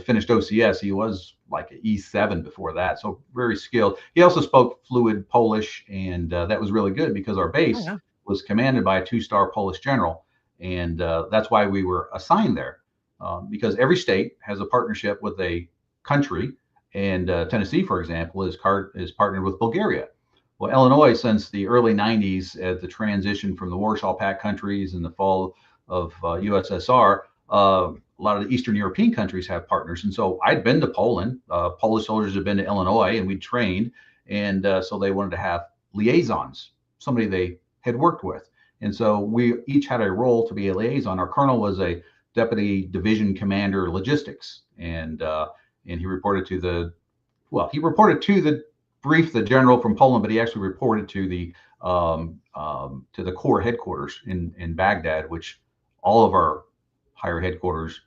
finished OCS. He was like an E7 before that, so very skilled. He also spoke fluent Polish, and that was really good because our base was commanded by a 2-star Polish general, and that's why we were assigned there, because every state has a partnership with a country, and Tennessee, for example, is partnered with Bulgaria. Well, Illinois, since the early 90s, at the transition from the Warsaw Pact countries and the fall of USSR, a lot of the Eastern European countries have partners. And so I'd been to Poland. Polish soldiers had been to Illinois, and we trained. And so they wanted to have liaisons, somebody they had worked with. And so we each had a role to be a liaison. Our colonel was a deputy division commander logistics, and he reported to the brief the general from Poland, but he actually reported to the Corps headquarters in Baghdad, which all of our higher headquarters,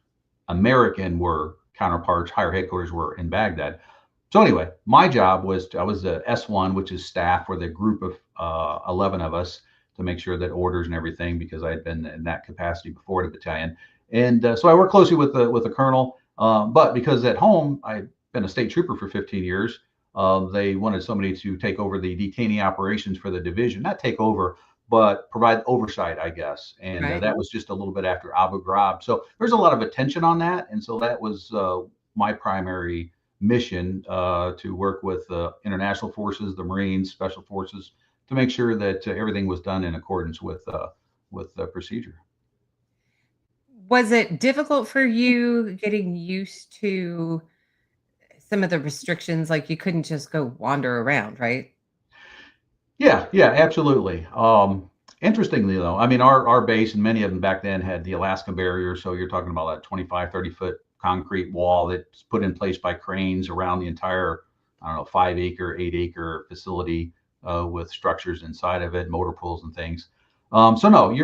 American were counterparts, higher headquarters were in Baghdad. So anyway, my job was I was the S1, which is staff for the group of 11 of us, to make sure that orders and everything, because I had been in that capacity before the battalion. And so I worked closely with the colonel, but because at home I'd been a state trooper for 15 years, they wanted somebody to take over the detainee operations for the division, not take over, but provide oversight, I guess. And that was just a little bit after Abu Ghraib. So there's a lot of attention on that. And so that was my primary mission, to work with international forces, the Marines, Special Forces, to make sure that everything was done in accordance with the procedure. Was it difficult for you getting used to some of the restrictions? Like you couldn't just go wander around, right? Yeah, yeah, absolutely. Interestingly though, I mean, our base and many of them back then had the Alaska barrier. So you're talking about that 25, 30-foot concrete wall that's put in place by cranes around the entire, I don't know, 5 acre, 8 acre facility with structures inside of it, motor pools and things. So no,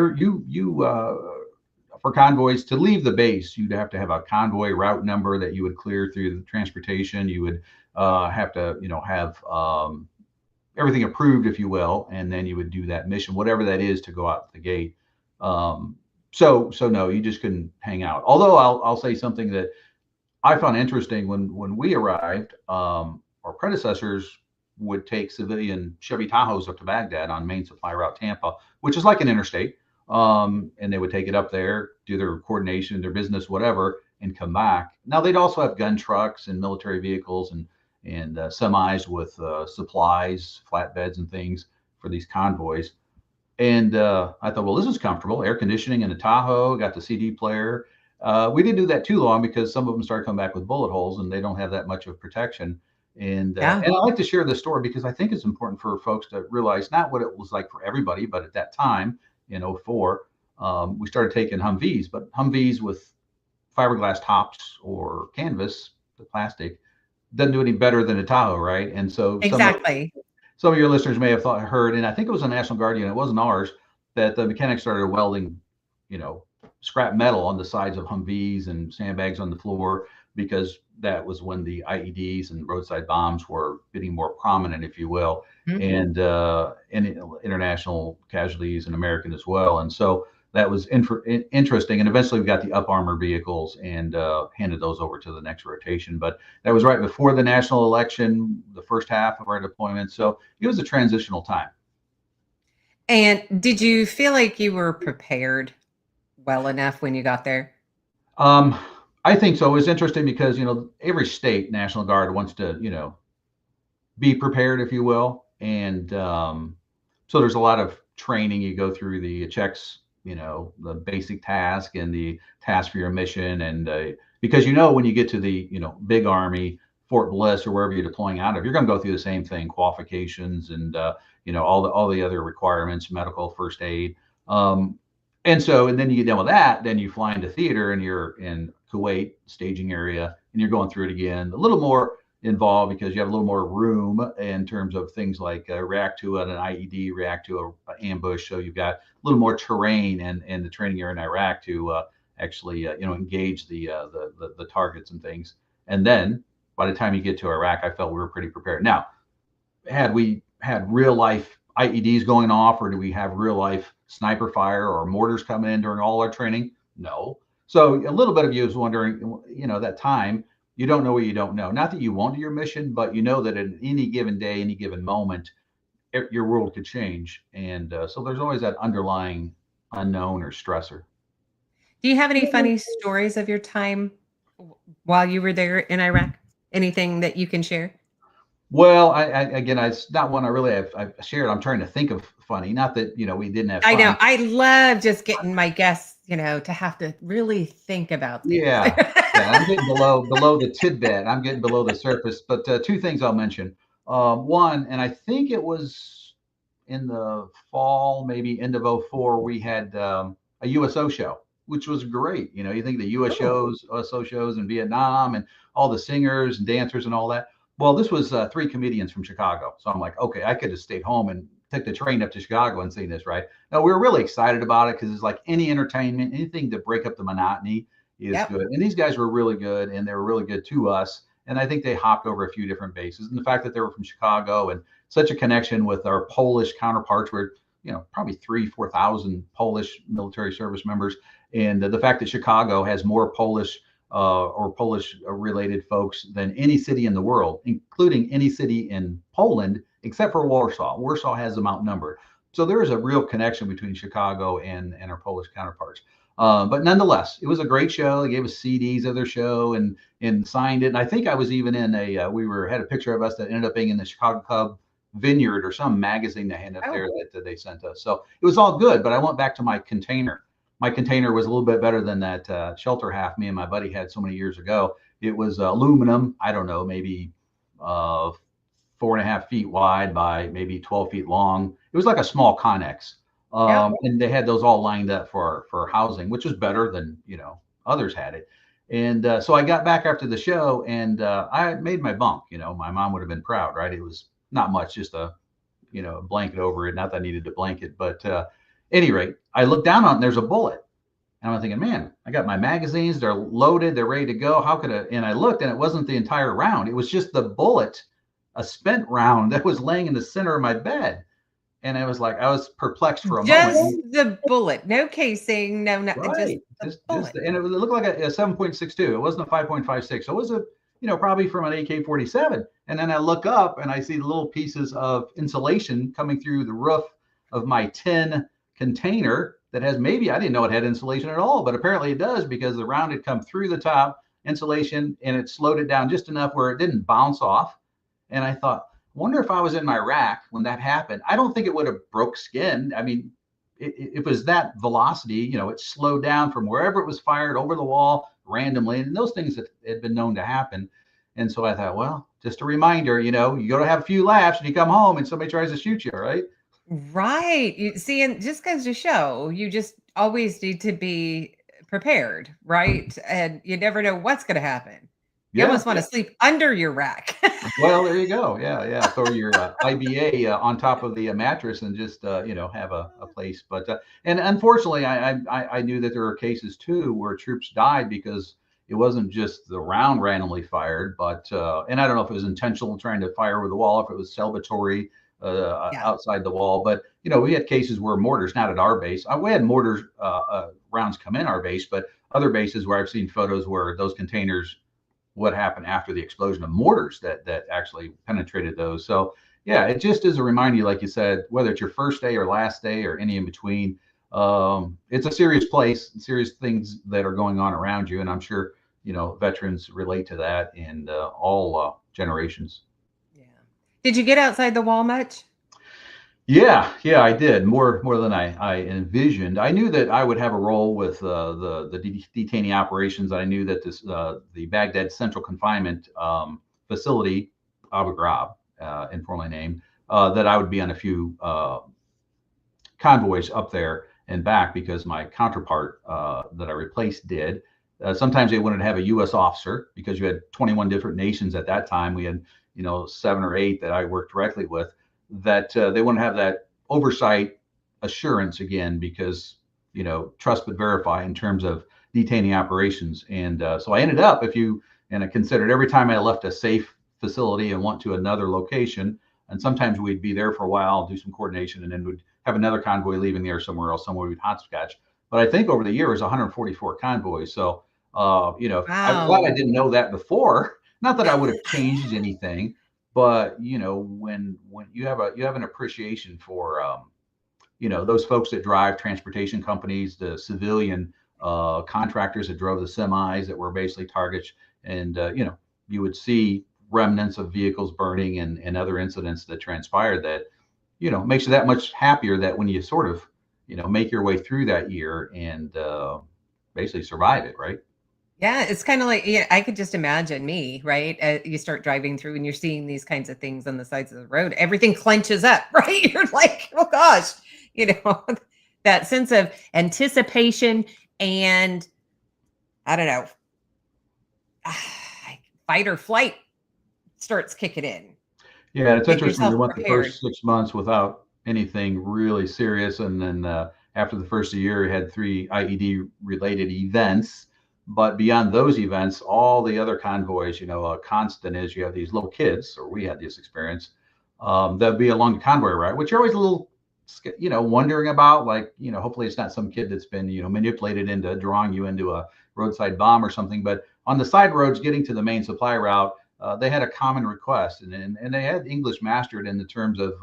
for convoys to leave the base, you'd have to have a convoy route number that you would clear through the transportation. You would have to, have everything approved, if you will, and then you would do that mission, whatever that is, to go out the gate. So no, you just couldn't hang out. Although I'll say something that I found interesting when we arrived. Our predecessors would take civilian Chevy Tahoes up to Baghdad on main supply route Tampa, which is like an interstate. And they would take it up there, do their coordination, their business, whatever, and come back. Now they'd also have gun trucks and military vehicles and semis with supplies, flatbeds, and things for these convoys. And I thought, well, this is comfortable. Air conditioning in the Tahoe, got the CD player. We didn't do that too long because some of them started coming back with bullet holes and they don't have that much of protection. And I like to share this story because I think it's important for folks to realize not what it was like for everybody, but at that time in '04, we started taking Humvees, but Humvees with fiberglass tops or canvas, the plastic, doesn't do any better than a Tahoe, right? And so Exactly. some of your listeners may have heard, and I think it was a National Guard unit, it wasn't ours, that the mechanics started welding, scrap metal on the sides of Humvees and sandbags on the floor because that was when the IEDs and roadside bombs were getting more prominent, if you will, and international casualties and American as well. And so that was interesting. And eventually we got the up armor vehicles and handed those over to the next rotation. But that was right before the national election, the first half of our deployment. So it was a transitional time. And did you feel like you were prepared well enough when you got there? I think so. It was interesting because, every state National Guard wants to, be prepared, if you will. And so there's a lot of training. You go through the checks, the basic task and the task for your mission. And because, when you get to the, big Army, Fort Bliss or wherever you're deploying out of, you're going to go through the same thing, qualifications and, all the other requirements, medical, first aid. And then you get done with that, then you fly into theater and you're in Kuwait staging area and you're going through it again, a little more involved because you have a little more room in terms of things like react to an IED, react to an ambush. So you've got a little more terrain and the training area in Iraq to actually, engage the targets and things. And then by the time you get to Iraq, I felt we were pretty prepared. Now, had we had real life IEDs going off, or do we have real life sniper fire or mortars coming in during all our training? No. So a little bit of you is wondering, that time, you don't know what you don't know. Not that you won't do your mission, but you know that at any given day, any given moment, your world could change. And so there's always that underlying unknown or stressor. Do you have any funny stories of your time while you were there in Iraq? Anything that you can share? Well, again, it's not one I really I've shared. I'm trying to think of funny. Not that, we didn't have fun. I know. I love just getting my guests, to have to really think about things. Yeah. I'm getting below the tidbit. I'm getting below the surface. But two things I'll mention. One, and I think it was in the fall, maybe end of '04, we had a USO show, which was great. You think the USO shows in Vietnam and all the singers and dancers and all that. Well, this was 3 comedians from Chicago. So I'm like, okay, I could have stayed home and took the train up to Chicago and seen this, right? Now, we were really excited about it because it's like any entertainment, anything to break up the monotony is good. And these guys were really good, and they were really good to us. And I think they hopped over a few different bases. And the fact that they were from Chicago and such a connection with our Polish counterparts, were, probably 4,000 Polish military service members. And the fact that Chicago has more Polish or Polish related folks than any city in the world, including any city in Poland, except for Warsaw. Warsaw has them outnumbered. So there is a real connection between Chicago and our Polish counterparts. But nonetheless, it was a great show. They gave us CDs of their show and signed it. And I think I was even in had a picture of us that ended up being in the Chicago Cub Vineyard or some magazine they had up there that they sent us. So it was all good. But I went back to my container. my container was a little bit better than that shelter half me and my buddy had so many years ago. It was aluminum. I don't know, maybe 4.5 feet wide by maybe 12 feet long. It was like a small Connex. And they had those all lined up for housing, which was better than, others had it. And so I got back after the show and I made my bunk. My mom would have been proud, right? It was not much, just a, blanket over it. Not that I needed a blanket, but any rate, I looked down on it and there's a bullet. And I'm thinking, man, I got my magazines. They're loaded. They're ready to go. How could I? And I looked and it wasn't the entire round. It was just the bullet, a spent round that was laying in the center of my bed. And I was perplexed for a just moment. The bullet, no casing, no, Right. just bullet. And it looked like a 7.62. It wasn't a 5.56. So it was probably from an AK-47. And then I look up and I see little pieces of insulation coming through the roof of my tin container that has, maybe I didn't know it had insulation at all, but apparently it does, because the round had come through the top insulation and it slowed it down just enough where it didn't bounce off. And I thought, wonder if I was in my rack when that happened. I don't think it would have broke skin. I mean, it was that velocity, it slowed down from wherever it was fired over the wall randomly. And those things that had been known to happen. And so I thought, well, just a reminder, you got to have a few laughs and you come home and somebody tries to shoot you, right? Right. You see, and just goes to show, you just always need to be prepared, right? And you never know what's going to happen. You almost want to sleep under your rack. Well, there you go. Yeah. Throw your IBA on top of the mattress and just, have a place. But, and unfortunately, I knew that there were cases too where troops died because it wasn't just the round randomly fired, but, and I don't know if it was intentional trying to fire over the wall, if it was celebratory outside the wall. But, we had cases where mortars, not at our base, we had mortars rounds come in our base, but other bases where I've seen photos where those containers, what happened after the explosion of mortars that actually penetrated those. So yeah, it just is a reminder, like you said, whether it's your first day or last day or any in between, it's a serious place, serious things that are going on around you. And I'm sure, veterans relate to that and all generations. Yeah. Did you get outside the wall much? Yeah, I did more than I envisioned. I knew that I would have a role with the detainee operations. I knew that the Baghdad Central Confinement Facility, Abu Ghraib, informally named, that I would be on a few convoys up there and back because my counterpart that I replaced did. Sometimes they wouldn't have a U.S. officer because you had 21 different nations at that time. We had 7 or 8 that I worked directly with. That they wouldn't have that oversight assurance again because, trust but verify in terms of detaining operations. And so I ended up, I considered every time I left a safe facility and went to another location, and sometimes we'd be there for a while, do some coordination, and then we'd have another convoy leaving there somewhere else, somewhere we'd hopscotch. But I think over the years, 144 convoys. So, wow. I'm glad I didn't know that before. Not that I would have changed anything. But when you have an appreciation for those folks that drive transportation companies, the civilian contractors that drove the semis that were basically targets, and you would see remnants of vehicles burning and other incidents that transpired that makes you that much happier that when you sort of make your way through that year and basically survive it, right? Yeah, it's kind of like, I could just imagine me, right? You start driving through and you're seeing these kinds of things on the sides of the road. Everything clenches up, right? You're like, oh gosh, that sense of anticipation and I don't know, fight or flight starts kicking in. Yeah, it's interesting. We went the first 6 months without anything really serious. And then after the first year, we had 3 IED related events. But beyond those events, all the other convoys, a constant is you have these little kids, or we had this experience, that'd be along the convoy route, which you're always a little, wondering about, like, hopefully it's not some kid that's been, manipulated into drawing you into a roadside bomb or something. But on the side roads getting to the main supply route, they had a common request, and they had English mastered in the terms of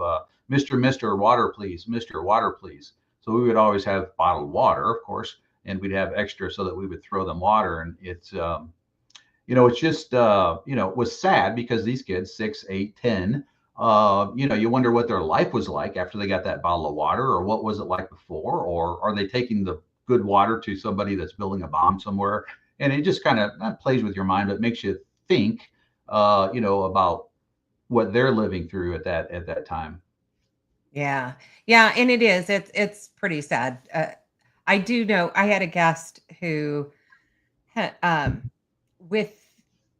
Mr. Water, please, Mr. Water, please. So we would always have bottled water, of course. And we'd have extra so that we would throw them water. And it's, it's just, it was sad because these kids, 6, 8, 10, you wonder what their life was like after they got that bottle of water, or what was it like before, or are they taking the good water to somebody that's building a bomb somewhere. And it just kind of not plays with your mind, but makes you think, about what they're living through at that time. Yeah. Yeah, and it is. It's pretty sad. I do know I had a guest who had, with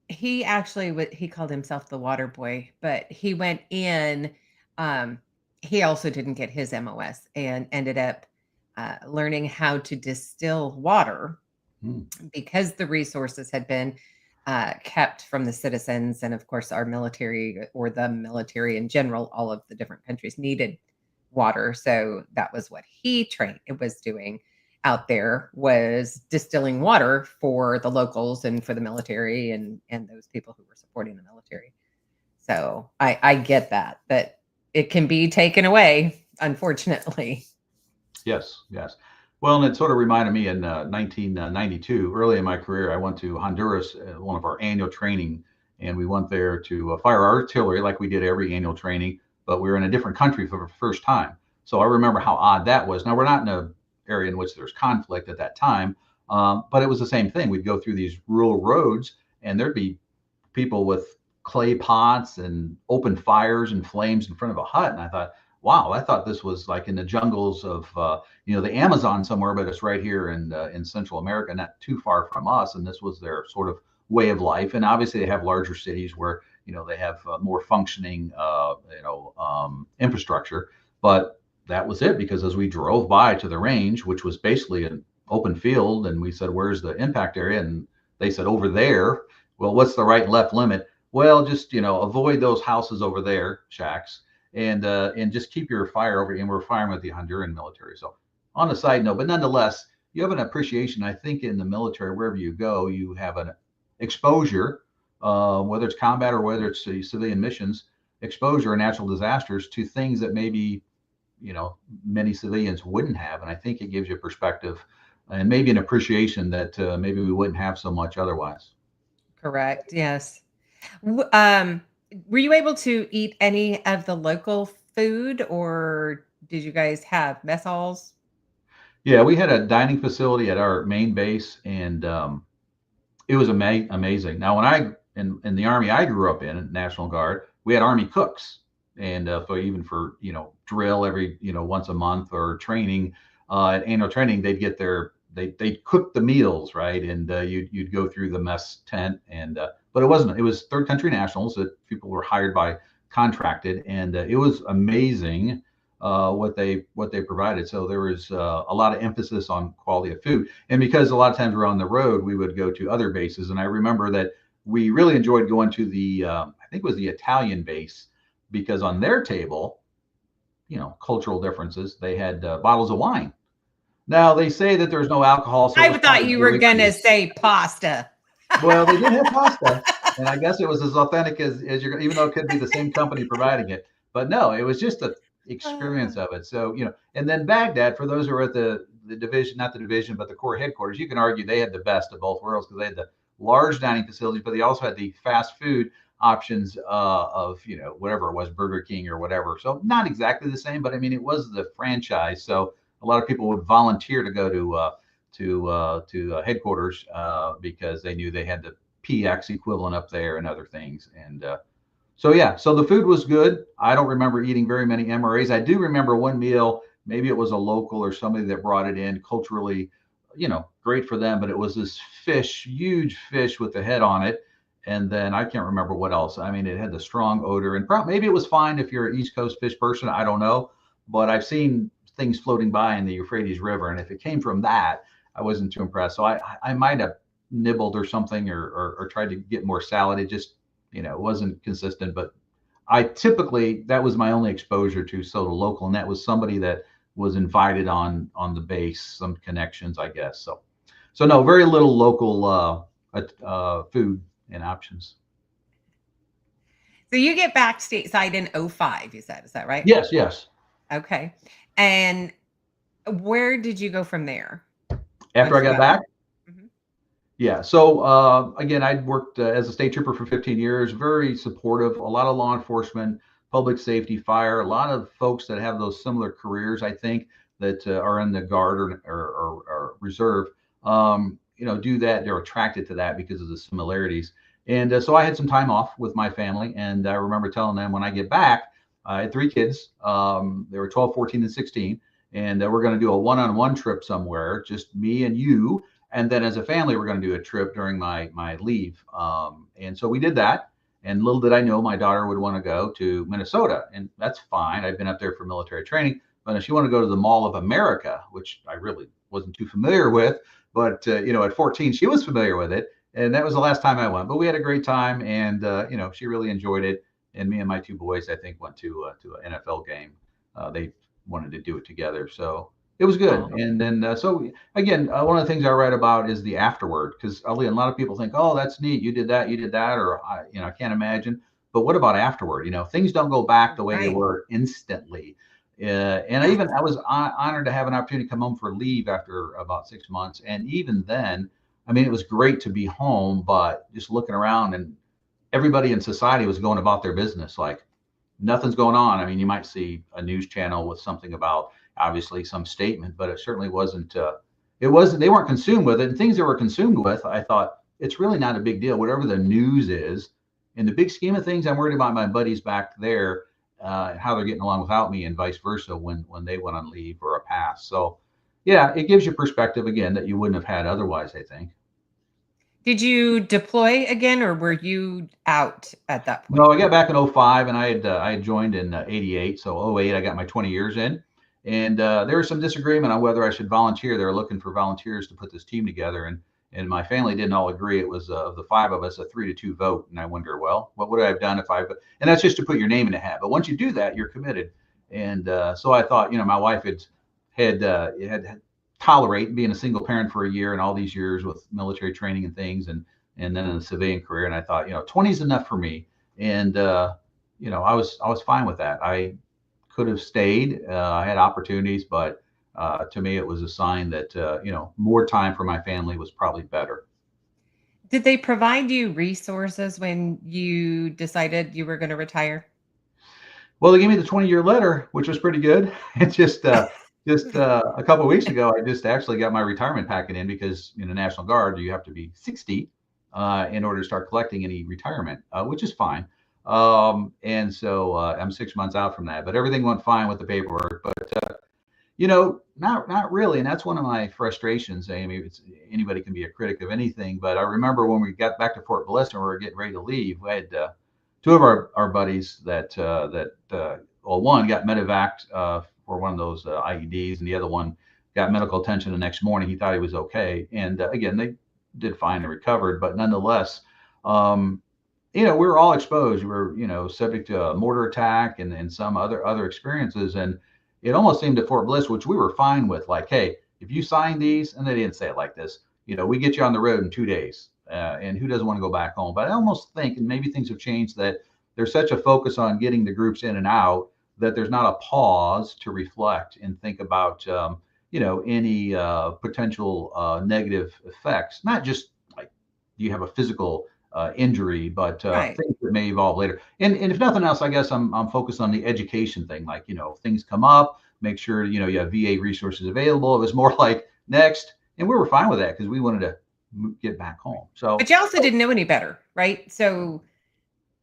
he actually he called himself the water boy, but he went in, um, he also didn't get his MOS and ended up learning how to distill water Hmm. because the resources had been kept from the citizens, and of course our military or the military in general, all of the different countries needed water. So that was what he trained it was doing out there, was distilling water for the locals and for the military and those people who were supporting the military. So I get that it can be taken away, unfortunately. Yes, yes. Well, and it sort of reminded me in 1992, early in my career, I went to Honduras, one of our annual training, and we went there to fire artillery like we did every annual training, but we were in a different country for the first time. So I remember how odd that was. Now, we're not in an area in which there's conflict at that time, but it was the same thing. We'd go through these rural roads, and there'd be people with clay pots and open fires and flames in front of a hut. And I thought, wow, I thought this was like in the jungles of the Amazon somewhere, but it's right here in Central America, not too far from us. And this was their sort of way of life. And obviously, they have larger cities where they have more functioning infrastructure. But that was it, because as we drove by to the range, which was basically an open field, and we said, "Where's the impact area?" And they said, "Over there." Well, what's the right and left limit? Well, just avoid those houses over there, shacks, and just keep your fire over. And we're firing with the Honduran military. So, on a side note, but nonetheless, you have an appreciation. I think in the military, wherever you go, you have an exposure, whether it's combat or whether it's civilian missions, exposure and natural disasters to things that maybe many civilians wouldn't have. And I think it gives you a perspective and maybe an appreciation that maybe we wouldn't have so much otherwise. Correct. Yes. W- Um, were you able to eat any of the local food, or did you guys have mess halls? Yeah, we had a dining facility at our main base, and it was amazing. Now, when in the Army I grew up in, National Guard, we had Army cooks, and for drill every once a month, or training, at annual training, they'd get they'd cook the meals, right, and you'd go through the mess tent, and but it was third country nationals that people were hired by, contracted, and it was amazing what they provided. So there was a lot of emphasis on quality of food, and because a lot of times we're on the road, we would go to other bases. And I remember that we really enjoyed going to the I think it was the Italian base, because on their table, cultural differences, they had bottles of wine. Now they say that there's no alcohol, so it I was thought probably you were going to delicious. say pasta. Well, they did have pasta, and I guess it was as authentic as you're, even though it could be the same company providing it. But no, it was just the experience of it. So, and then Baghdad, for those who are at the division, not the division, but the Corps headquarters, you can argue they had the best of both worlds, because they had the large dining facilities, but they also had the fast food options of whatever it was, Burger King or whatever. So not exactly the same, but I mean it was the franchise. So a lot of people would volunteer to go to headquarters because they knew they had the PX equivalent up there and other things. And so yeah, so the food was good. I don't remember eating very many MRAs. I do remember one meal, maybe it was a local or somebody that brought it in, culturally, great for them, but it was this fish, huge fish with the head on it. And then I can't remember what else. I mean, it had the strong odor, and maybe it was fine if you're an East Coast fish person. I don't know, but I've seen things floating by in the Euphrates River, and if it came from that, I wasn't too impressed. So I might have nibbled or something, or tried to get more salad. It just it wasn't consistent. But I typically, that was my only exposure to soda local, and that was somebody that was invited on the base, some connections, I guess. So no, very little local food and options. So you get back stateside in '05, you said. Is that right? Yes, yes. Okay. And where did you go from there After once I you got got back, back? Mhm. yeah. So again, I'd worked as a state trooper for 15 years, very supportive, a lot of law enforcement, public safety, fire, a lot of folks that have those similar careers, I think, that are in the Guard or Reserve, do that. They're attracted to that because of the similarities. And so I had some time off with my family. And I remember telling them when I get back, I had 3 kids. They were 12, 14, and 16. And we're going to do a one-on-one trip somewhere, just me and you. And then as a family, we're going to do a trip during my leave. And so we did that. And little did I know my daughter would want to go to Minnesota. And that's fine. I've been up there for military training. But if she wanted to go to the Mall of America, which I really wasn't too familiar with, but at 14, she was familiar with it. And that was the last time I went. But we had a great time. And, she really enjoyed it. And me and my 2 boys, I think, went to an NFL game. They wanted to do it together. So it was good. And then, so again, one of the things I write about is the afterward, because a lot of people think, oh, that's neat. You did that, or I can't imagine. But what about afterward? Things don't go back the way they were instantly. And I was honored to have an opportunity to come home for leave after about 6 months. And even then, it was great to be home, but just looking around and everybody in society was going about their business. Like nothing's going on. You might see a news channel with something about obviously some statement, but it certainly wasn't, they weren't consumed with it. And things they were consumed with, I thought it's really not a big deal. Whatever the news is, in the big scheme of things, I'm worried about my buddies back there, how they're getting along without me and vice versa when they went on leave or a pass. So yeah, it gives you perspective again that you wouldn't have had otherwise, I think. Did you deploy again, or were you out at that point? No, I got back in 05 and I had joined in 88. So 08, I got my 20 years in. And there was some disagreement on whether I should volunteer. They were looking for volunteers to put this team together. And my family didn't all agree. It was of the 5 of us, a 3-2 vote. And I wonder, well, what would I have done if and that's just to put your name in the hat. But once you do that, you're committed. And so I thought, my wife had tolerate being a single parent for a year and all these years with military training and things. And then in a civilian career. And I thought, 20 is enough for me. And, I was fine with that. I could have stayed. I had opportunities, but to me, it was a sign that, more time for my family was probably better. Did they provide you resources when you decided you were going to retire? Well, they gave me the 20-year letter, which was pretty good. It's just a couple of weeks ago, I just actually got my retirement packet in because in the National Guard, you have to be 60 in order to start collecting any retirement, which is fine. And so I'm 6 months out from that, but everything went fine with the paperwork. But not really. And that's one of my frustrations, Amy. Anybody can be a critic of anything, but I remember when we got back to Fort Bliss and we were getting ready to leave, we had 2 of our buddies that one got medevaced for one of those IEDs, and the other one got medical attention the next morning. He thought he was okay, and again, they did fine and recovered, but nonetheless, we were all exposed. We were, subject to a mortar attack and some other experiences. And it almost seemed at Fort Bliss, which we were fine with, like, hey, if you sign these, and they didn't say it like this, we get you on the road in 2 days. And who doesn't want to go back home? But I almost think, and maybe things have changed, that there's such a focus on getting the groups in and out that there's not a pause to reflect and think about, any potential negative effects, not just like you have a physical injury, but things that may evolve later. And if nothing else, I guess I'm focused on the education thing. Like, things come up, make sure, you have VA resources available. It was more like next, and we were fine with that because we wanted to get back home. So, but you also didn't know any better, right? So,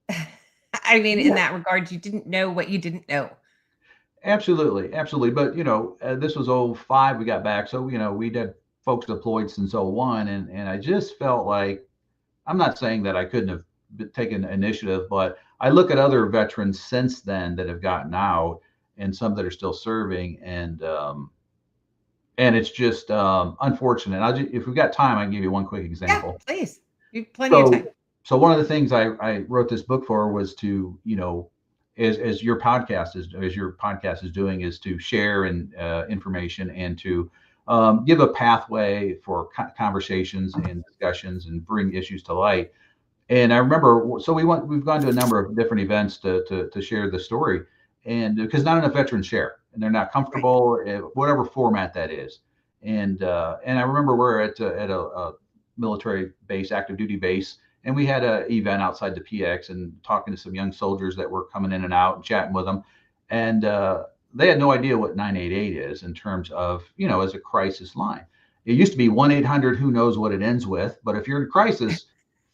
in that regard, you didn't know what you didn't know. Absolutely. But, this was 05 we got back. So, we had folks deployed since 01. And I just felt like, I'm not saying that I couldn't have taken initiative, but I look at other veterans since then that have gotten out and some that are still serving. And it's just unfortunate. If we've got time, I can give you one quick example. Yeah, please. You have plenty of time. So one of the things I wrote this book for was to, as your podcast is doing, is to share information and to give a pathway for conversations and discussions and bring issues to light. And I remember, so we've gone to a number of different events to share the story, and because not enough veterans share, and they're not comfortable, whatever format that is. And I remember we're at a military base, active duty base, and we had an event outside the PX and talking to some young soldiers that were coming in and out and chatting with them. And they had no idea what 988 is in terms of, as a crisis line. It used to be 1-800 who knows what it ends with, but if you're in a crisis,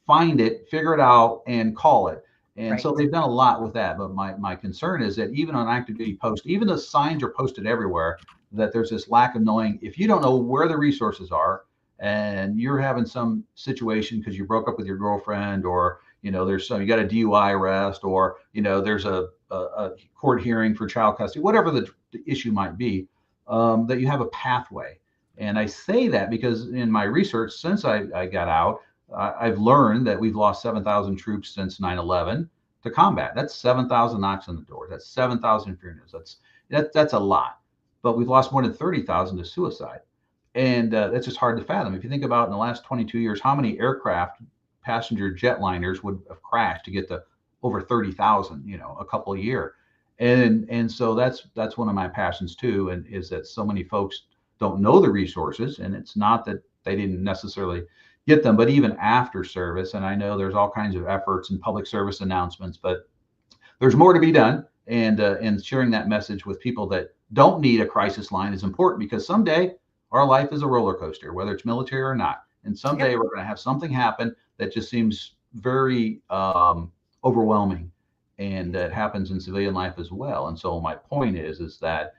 find it, figure it out, and call it. And so Right. they've done a lot with that. But my concern is that even on active duty post, even the signs are posted everywhere, that there's this lack of knowing. If you don't know where the resources are and you're having some situation because you broke up with your girlfriend, or there's some, you got a DUI arrest, or there's a court hearing for child custody, whatever the issue might be, that you have a pathway. And I say that because in my research since I got out, I've learned that we've lost 7,000 troops since 9/11 to combat. That's 7,000 knocks on the door. That's 7,000 funerals. That's a lot. But we've lost more than 30,000 to suicide. And that's just hard to fathom. If you think about in the last 22 years, how many aircraft, passenger jetliners would have crashed to get to over 30,000, a couple a year. And so that's one of my passions too, and is that so many folks don't know the resources, and it's not that they didn't necessarily get them, but even after service. And I know there's all kinds of efforts and public service announcements, but there's more to be done. And sharing that message with people that don't need a crisis line is important, because someday our life is a roller coaster, whether it's military or not. And someday Yep. we're going to have something happen that just seems very overwhelming, and that happens in civilian life as well. And so my point is that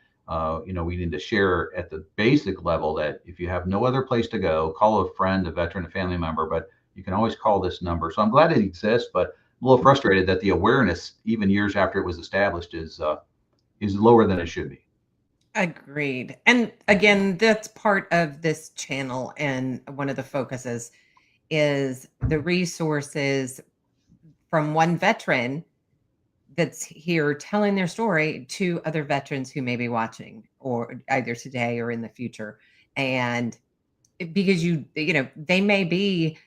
we need to share at the basic level that if you have no other place to go, call a friend, a veteran, a family member, but you can always call this number. So I'm glad it exists, but I'm a little frustrated that the awareness, even years after it was established, is lower than it should be. Agreed. And again, that's part of this channel. And one of the focuses is the resources from one veteran that's here telling their story to other veterans who may be watching, or either today or in the future. And because they may be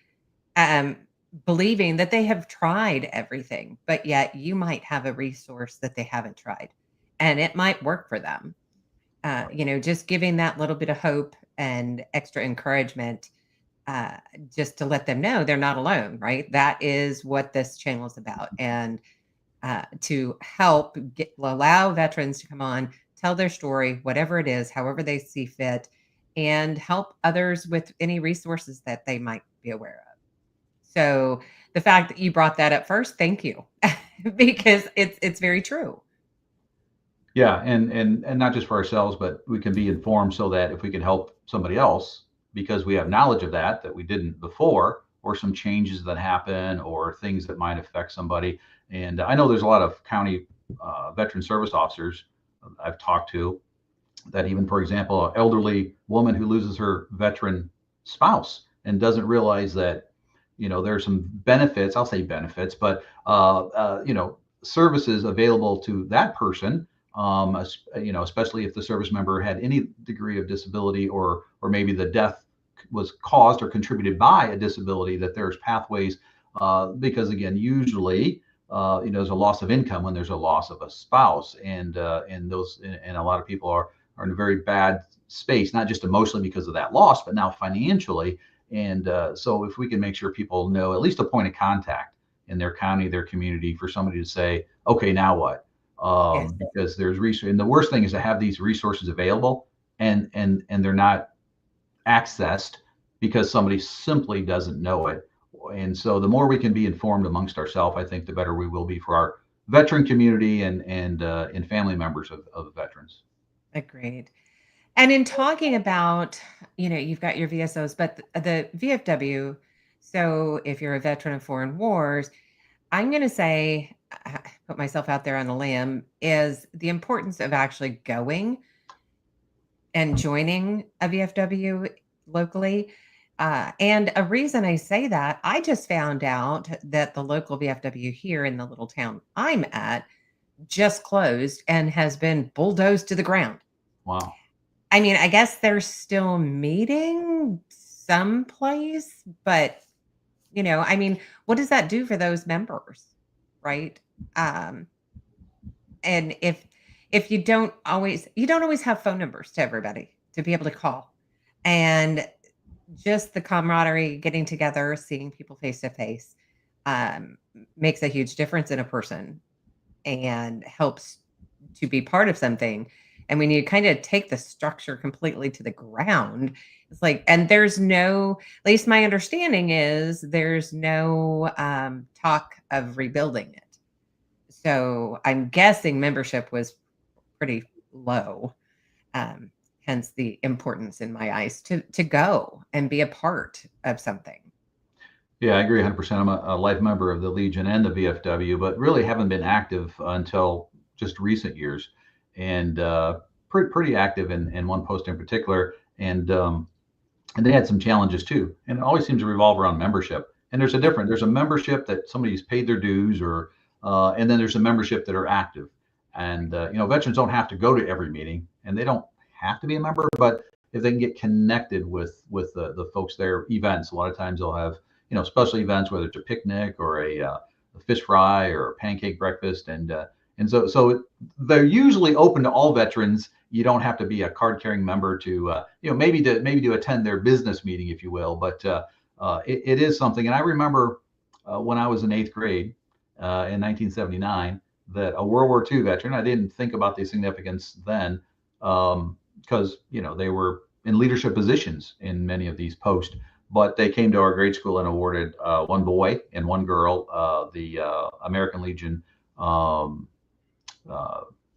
um, believing that they have tried everything, but yet you might have a resource that they haven't tried and it might work for them. Just giving that little bit of hope and extra encouragement, just to let them know they're not alone, right? That is what this channel is about. And to help allow veterans to come on, tell their story, whatever it is, however they see fit, and help others with any resources that they might be aware of. So the fact that you brought that up first, thank you, because it's very true. Yeah, and not just for ourselves, but we can be informed so that if we can help somebody else, because we have knowledge of that we didn't before, or some changes that happen, or things that might affect somebody. And I know there's a lot of county veteran service officers I've talked to that, even, for example, an elderly woman who loses her veteran spouse and doesn't realize that there's some benefits, I'll say benefits, but services available to that person, especially if the service member had any degree of disability, or maybe the death was caused or contributed by a disability, that there's pathways, because again, usually there's a loss of income when there's a loss of a spouse, and a lot of people are in a very bad space, not just emotionally because of that loss, but now financially. And so if we can make sure people know at least a point of contact in their county, their community, for somebody to say, okay, now what? Yes. Because there's research, and the worst thing is to have these resources available and they're not accessed because somebody simply doesn't know it. And so the more we can be informed amongst ourselves, I think the better we will be for our veteran community and family members of veterans. Agreed. And in talking about, you've got your VSOs, but the VFW. So if you're a veteran of foreign wars, I'm going to say, put myself out there on a limb, is the importance of actually going and joining a VFW locally. And a reason I say that, I just found out that the local VFW here in the little town I'm at just closed and has been bulldozed to the ground. Wow. I mean, I guess they're still meeting someplace, but what does that do for those members, right? Um, and if you don't always have phone numbers to everybody to be able to call, and just the camaraderie, getting together, seeing people face to face, makes a huge difference in a person and helps to be part of something. And when you kind of take the structure completely to the ground, it's like, and there's no, at least my understanding is there's no talk of rebuilding it. So I'm guessing membership was pretty low. Hence the importance in my eyes to go and be a part of something. Yeah, I agree 100%. I'm a life member of the Legion and the VFW, but really haven't been active until just recent years, and pretty active in one post in particular. And they had some challenges too. And it always seems to revolve around membership. And there's a membership that somebody's paid their dues, and then there's a membership that are active. And veterans don't have to go to every meeting, and they don't have to be a member, but if they can get connected with the folks there, events, a lot of times they'll have special events, whether it's a picnic or a fish fry or a pancake breakfast, and so they're usually open to all veterans. You don't have to be a card carrying member to maybe to attend their business meeting, if you will, but it is something. And I remember when I was in 8th grade in 1979 that a World War II veteran, I didn't think about the significance then, because they were in leadership positions in many of these posts. But they came to our grade school and awarded one boy and one girl the American Legion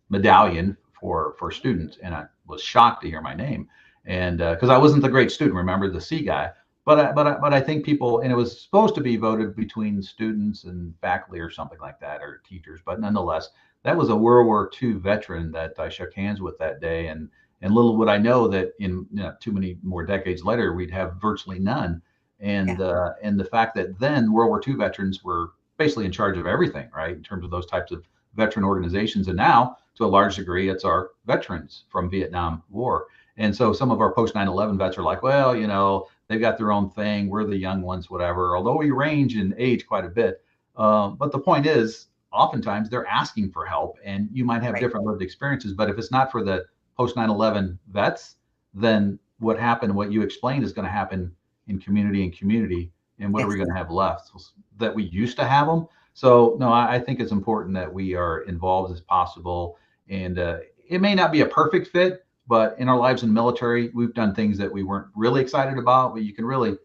medallion for students. And I was shocked to hear my name, and because I wasn't the great student, remember, the C guy. But I think people, and it was supposed to be voted between students and faculty or something like that, or teachers. But nonetheless, that was a World War II veteran that I shook hands with that day. And little would I know that in too many more decades later, we'd have virtually none. And the fact that then World War II veterans were basically in charge of everything, right, in terms of those types of veteran organizations. And now, to a large degree, it's our veterans from Vietnam War. And so some of our post 9/11 vets are like, well, they've got their own thing. We're the young ones, whatever, although we range in age quite a bit. But the point is, oftentimes they're asking for help, and you might have different lived experiences. But if it's not for the post 9/11 vets, then what happened, what you explained, is going to happen in community. And what are we going to have left that we used to have them? So no, I think it's important that we are involved as possible. And it may not be a perfect fit, but in our lives in the military, we've done things that we weren't really excited about, but you can really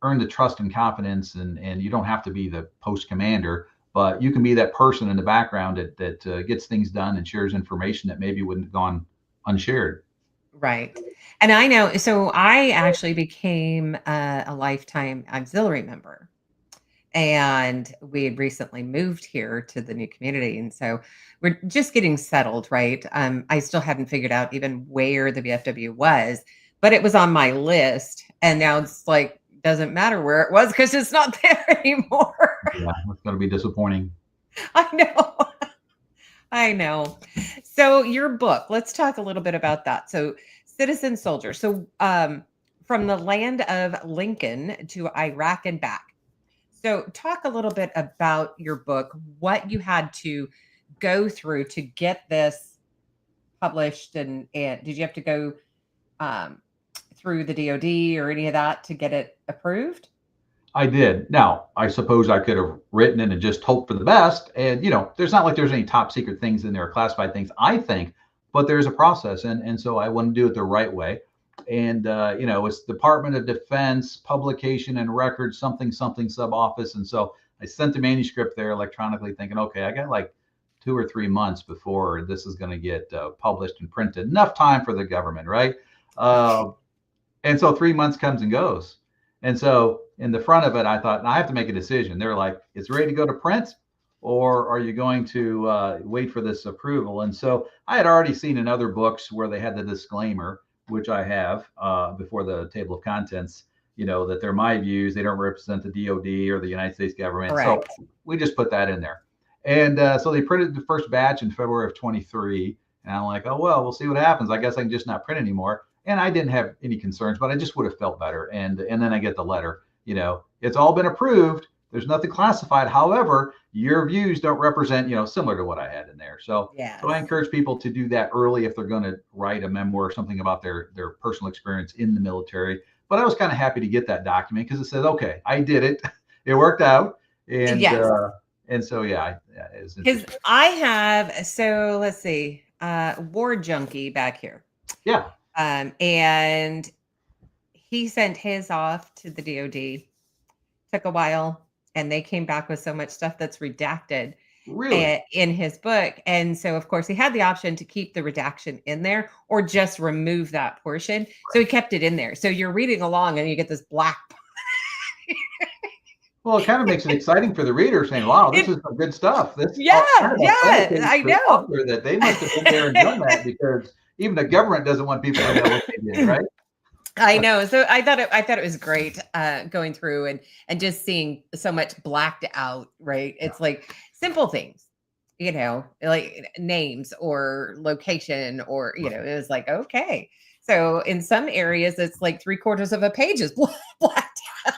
earn the trust and confidence. And you don't have to be the post commander, but you can be that person in the background that gets things done and shares information that maybe wouldn't have gone unshared. Right. And I know, so I actually became a lifetime auxiliary member, and we had recently moved here to the new community. And so we're just getting settled, right? I still hadn't figured out even where the VFW was, but it was on my list. And now it's like, doesn't matter where it was because it's not there anymore. Yeah, it's going to be disappointing. I know. I know. So your book, let's talk a little bit about that. So Citizen Soldier. So from the land of Lincoln to Iraq and back. So talk a little bit about your book, what you had to go through to get this published, and did you have to go through the DOD or any of that to get it approved? I did. Now, I suppose I could have written it and just hoped for the best. And, there's not like there's any top secret things in there, classified things, I think, but there's a process. And so I want to do it the right way. And, it's Department of Defense, Publication and Records, something sub office. And so I sent the manuscript there electronically thinking, okay, I got like 2 or 3 months before this is going to get published and printed. Enough time for the government, right? And so 3 months comes and goes. And so in the front of it, I thought, I have to make a decision. They're like, it's ready to go to print, or are you going to wait for this approval? And so I had already seen in other books where they had the disclaimer, which I have before the table of contents, that they're my views. They don't represent the DOD or the United States government. Correct. So we just put that in there. And so they printed the first batch in February of 23. And I'm like, oh, well, we'll see what happens. I guess I can just not print anymore. And I didn't have any concerns, but I just would have felt better. And then I get the letter, it's all been approved. There's nothing classified. However, your views don't represent, similar to what I had in there. So, So I encourage people to do that early if they're going to write a memoir or something about their personal experience in the military. But I was kind of happy to get that document because it says, okay, I did it. It worked out. And so, yeah. Because I have, so let's see. war junkie back here. Yeah. And he sent his off to the DOD. Took a while, and they came back with so much stuff that's redacted Really? in his book. And so, of course, he had the option to keep the redaction in there or just remove that portion. So he kept it in there. So you're reading along and you get this black. Well, it kind of makes it exciting for the reader, saying, "Wow, this is some good stuff." This Yeah, kind of yeah, authenticates I the know. author that they must have been there and done that, because even the government doesn't want people to know what they did, right? I know. So I thought it was great going through and just seeing so much blacked out, right? It's like simple things, like names or location or, it was like, okay. So in some areas, it's like 3/4 of a page is blacked out.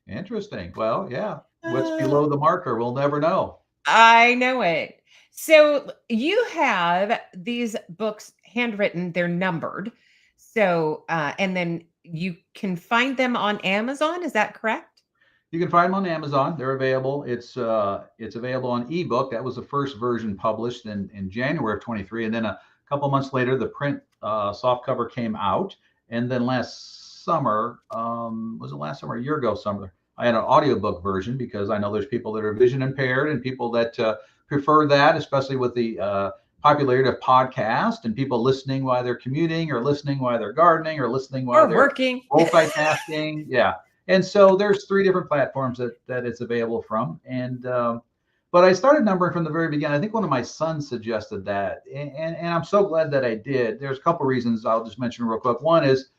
Interesting. Well, yeah. What's below the marker, we'll never know. I know it. So you have these books handwritten, they're numbered. So, and then you can find them on Amazon. Is that correct? You can find them on Amazon. They're available. It's available on ebook. That was the first version published in January of 23, and then a couple months later, the print soft cover came out. And then last summer, was it last summer? A year ago, summer, I had an audiobook version, because I know there's people that are vision impaired and people that prefer that, especially with the popularity of podcast and people listening while they're commuting or listening while they're gardening or listening while Or they're working. multitasking. Yeah. And so there's 3 different platforms that it's available from. And but I started numbering from the very beginning. I think one of my sons suggested that, and I'm so glad that I did. There's a couple reasons I'll just mention real quick. One is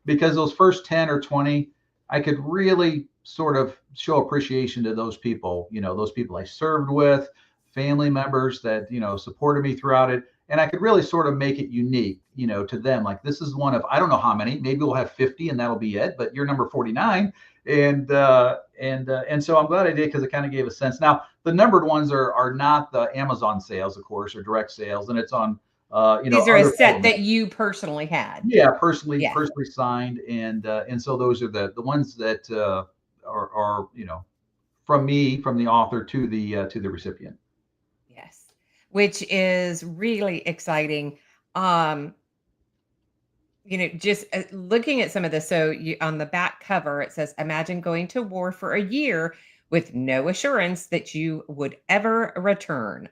because those first 10 or 20, I could really sort of show appreciation to those people, those people I served with, family members that, supported me throughout it. And I could really sort of make it unique, to them. Like, this is one of, I don't know how many, maybe we'll have 50 and that'll be it, but you're number 49. And so I'm glad I did, because it kind of gave a sense. Now, the numbered ones are not the Amazon sales, of course, or direct sales. And it's on, These are a set formats that you personally had. Yeah, personally Yeah. signed, and so those are the ones that are from me, from the author to the recipient. Yes. Which is really exciting. Just looking at some of this. So on the back cover, it says, "Imagine going to war for a year with no assurance that you would ever return."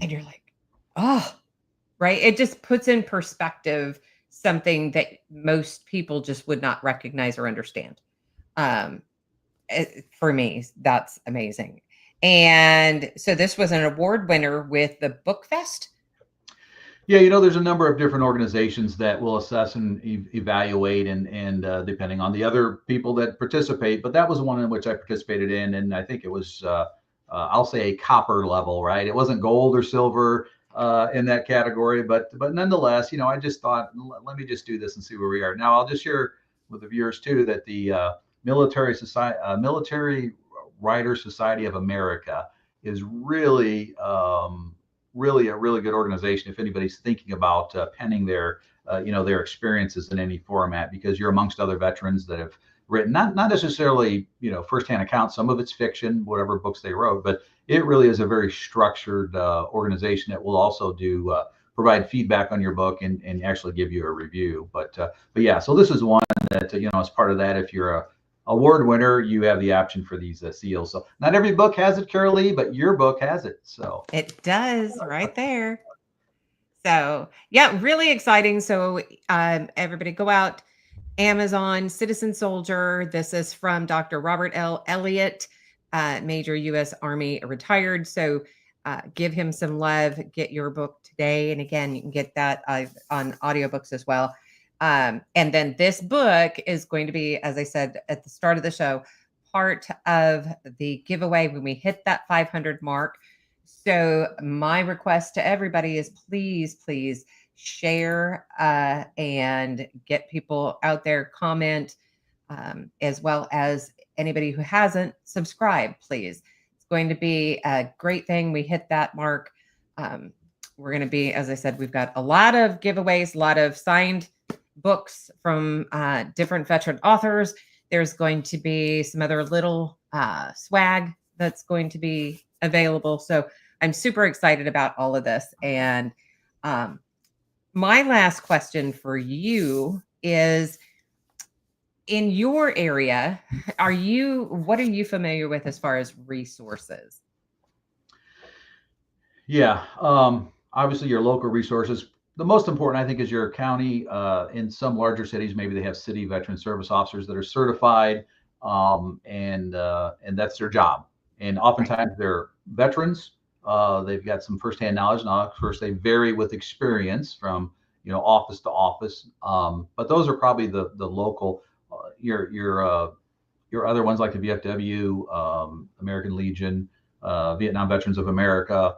And you're like, oh, right. It just puts in perspective something that most people just would not recognize or understand. For me, that's amazing. And so this was an award winner with the Book Fest. Yeah, there's a number of different organizations that will assess and evaluate, and depending on the other people that participate. But that was one in which I participated in, and I think it was, I'll say, a copper level, right? It wasn't gold or silver in that category, but nonetheless, I just thought, let me just do this and see where we are. Now, I'll just share with the viewers too that the Military Writers Society of America is really really a really good organization if anybody's thinking about penning their their experiences in any format, because you're amongst other veterans that have written not necessarily firsthand accounts. Some of it's fiction, whatever books they wrote, but it really is a very structured organization that will also do provide feedback on your book and actually give you a review. But yeah, so this is one that as part of that, if you're a award winner, you have the option for these seals. So not every book has it, Carolee, but your book has it. So it does, right there. So yeah, really exciting. So everybody go out, Amazon, Citizen Soldier. This is from Dr. Robert L. Elliott, Major U.S. Army retired. So give him some love. Get your book today. And again, you can get that on audiobooks as well. And then this book is going to be, as I said at the start of the show, part of the giveaway when we hit that 500 mark. So my request to everybody is please share and get people out there, comment, as well as anybody who hasn't subscribed, please. It's going to be a great thing. We hit that mark. We're going to be, as I said, we've got a lot of giveaways, a lot of signed books from different veteran authors. There's going to be some other little swag that's going to be available. So I'm super excited about all of this. And Um, my last question for you is, in your area, what are you familiar with as far as resources? Yeah, obviously your local resources. The most important, I think, is your county. In some larger cities, maybe they have city veteran service officers that are certified, and that's their job. And Right. oftentimes they're veterans. They've got some firsthand knowledge, and of course they vary with experience from office to office. But those are probably the local. Your other ones like the VFW, American Legion, Vietnam Veterans of America,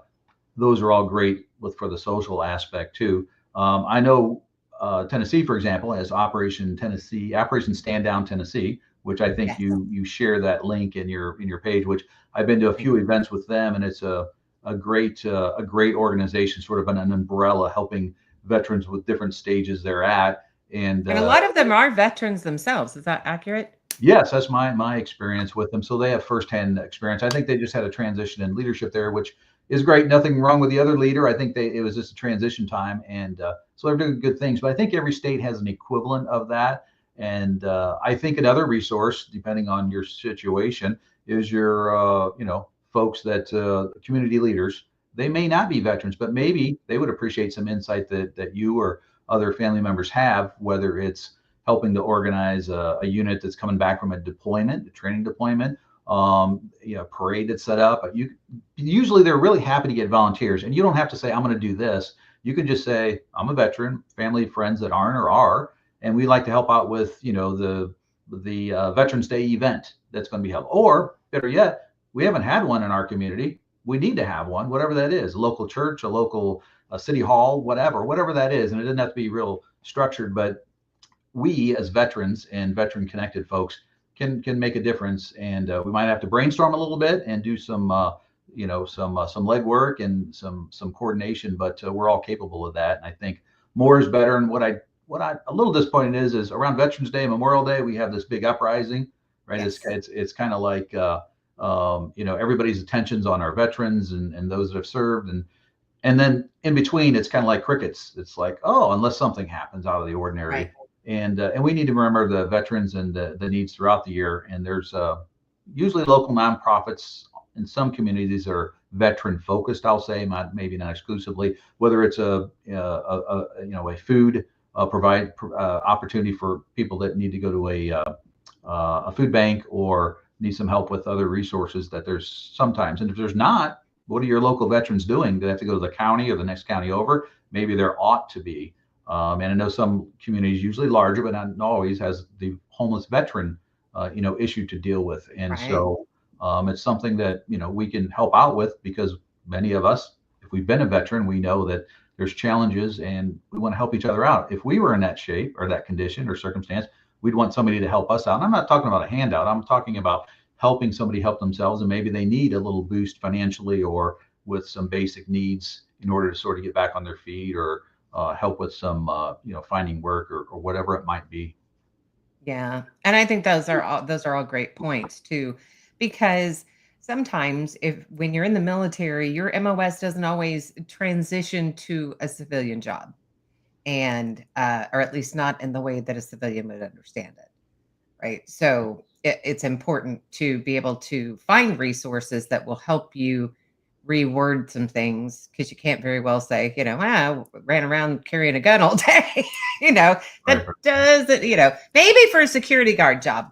those are all great for the social aspect too. I know Tennessee, for example, has Operation Stand Down Tennessee, which I think Yes. you share that link in your page. Which I've been to a few events with them, and it's a great organization, sort of an umbrella helping veterans with different stages they're at. And And a lot of them are veterans themselves. Is that accurate? yes, that's my experience with them. So they have firsthand experience. I think they just had a transition in leadership there, which is great. Nothing wrong with the other leader. I think it was just a transition time, and so they're doing good things. But I think every state has an equivalent of that. And I think another resource, depending on your situation, is your folks that community leaders. They may not be veterans, but maybe they would appreciate some insight that you or other family members have, whether it's helping to organize a unit that's coming back from a training deployment, parade that's set up. Usually they're really happy to get volunteers, and you don't have to say I'm going to do this. You can just say I'm a veteran, family, friends that aren't or are, and we like to help out with the Veterans Day event that's going to be held. Or better yet, we haven't had one in our community. We need to have one, whatever that is, a local church, a local city hall, whatever that is. And it doesn't have to be real structured, but we as veterans and veteran connected folks can make a difference. And we might have to brainstorm a little bit and do some some legwork and some coordination, but we're all capable of that. And I think more is better. And what I a little disappointed is around Veterans Day, Memorial Day, we have this big uprising, right? Yes. It's kind of like everybody's attention's on our veterans and those that have served, and then in between, it's kind of like crickets. It's like, oh, unless something happens out of the ordinary. Right. And we need to remember the veterans and the needs throughout the year. And there's usually local nonprofits in some communities that are veteran focused. I'll say, maybe not exclusively. Whether it's a food provide opportunity for people that need to go to a food bank or need some help with other resources. That there's sometimes, and if there's not, what are your local veterans doing? Do they have to go to the county or the next county over? Maybe there ought to be. And I know some communities, usually larger, but not always, has the homeless veteran, issue to deal with. And Right. so it's something that, we can help out with, because many of us, if we've been a veteran, we know that there's challenges and we want to help each other out. If we were in that shape or that condition or circumstance, we'd want somebody to help us out. And I'm not talking about a handout. I'm talking about helping somebody help themselves, and maybe they need a little boost financially or with some basic needs in order to sort of get back on their feet, or help with some finding work, or whatever it might be. Yeah. And I think those are all great points too, because sometimes if when you're in the military, your MOS doesn't always transition to a civilian job, and or at least not in the way that a civilian would understand it. Right. So it's important to be able to find resources that will help you reword some things, because you can't very well say, I ran around carrying a gun all day. you know, Right. that doesn't, maybe for a security guard job,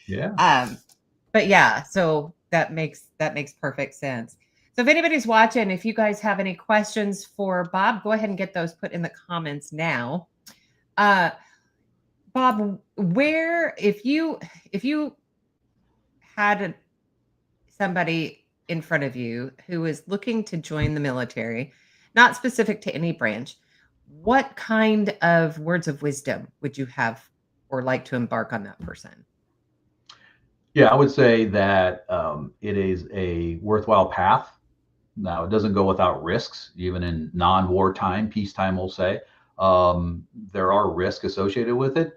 Yeah. um, but yeah, so that makes perfect sense. So if anybody's watching, if you guys have any questions for Bob, go ahead and get those put in the comments now. Bob, where if you had somebody in front of you who is looking to join the military, not specific to any branch, what kind of words of wisdom would you have or like to embark on that person? Yeah, I would say that it is a worthwhile path. Now, it doesn't go without risks, even in non-wartime, peacetime, we'll say. There are risks associated with it,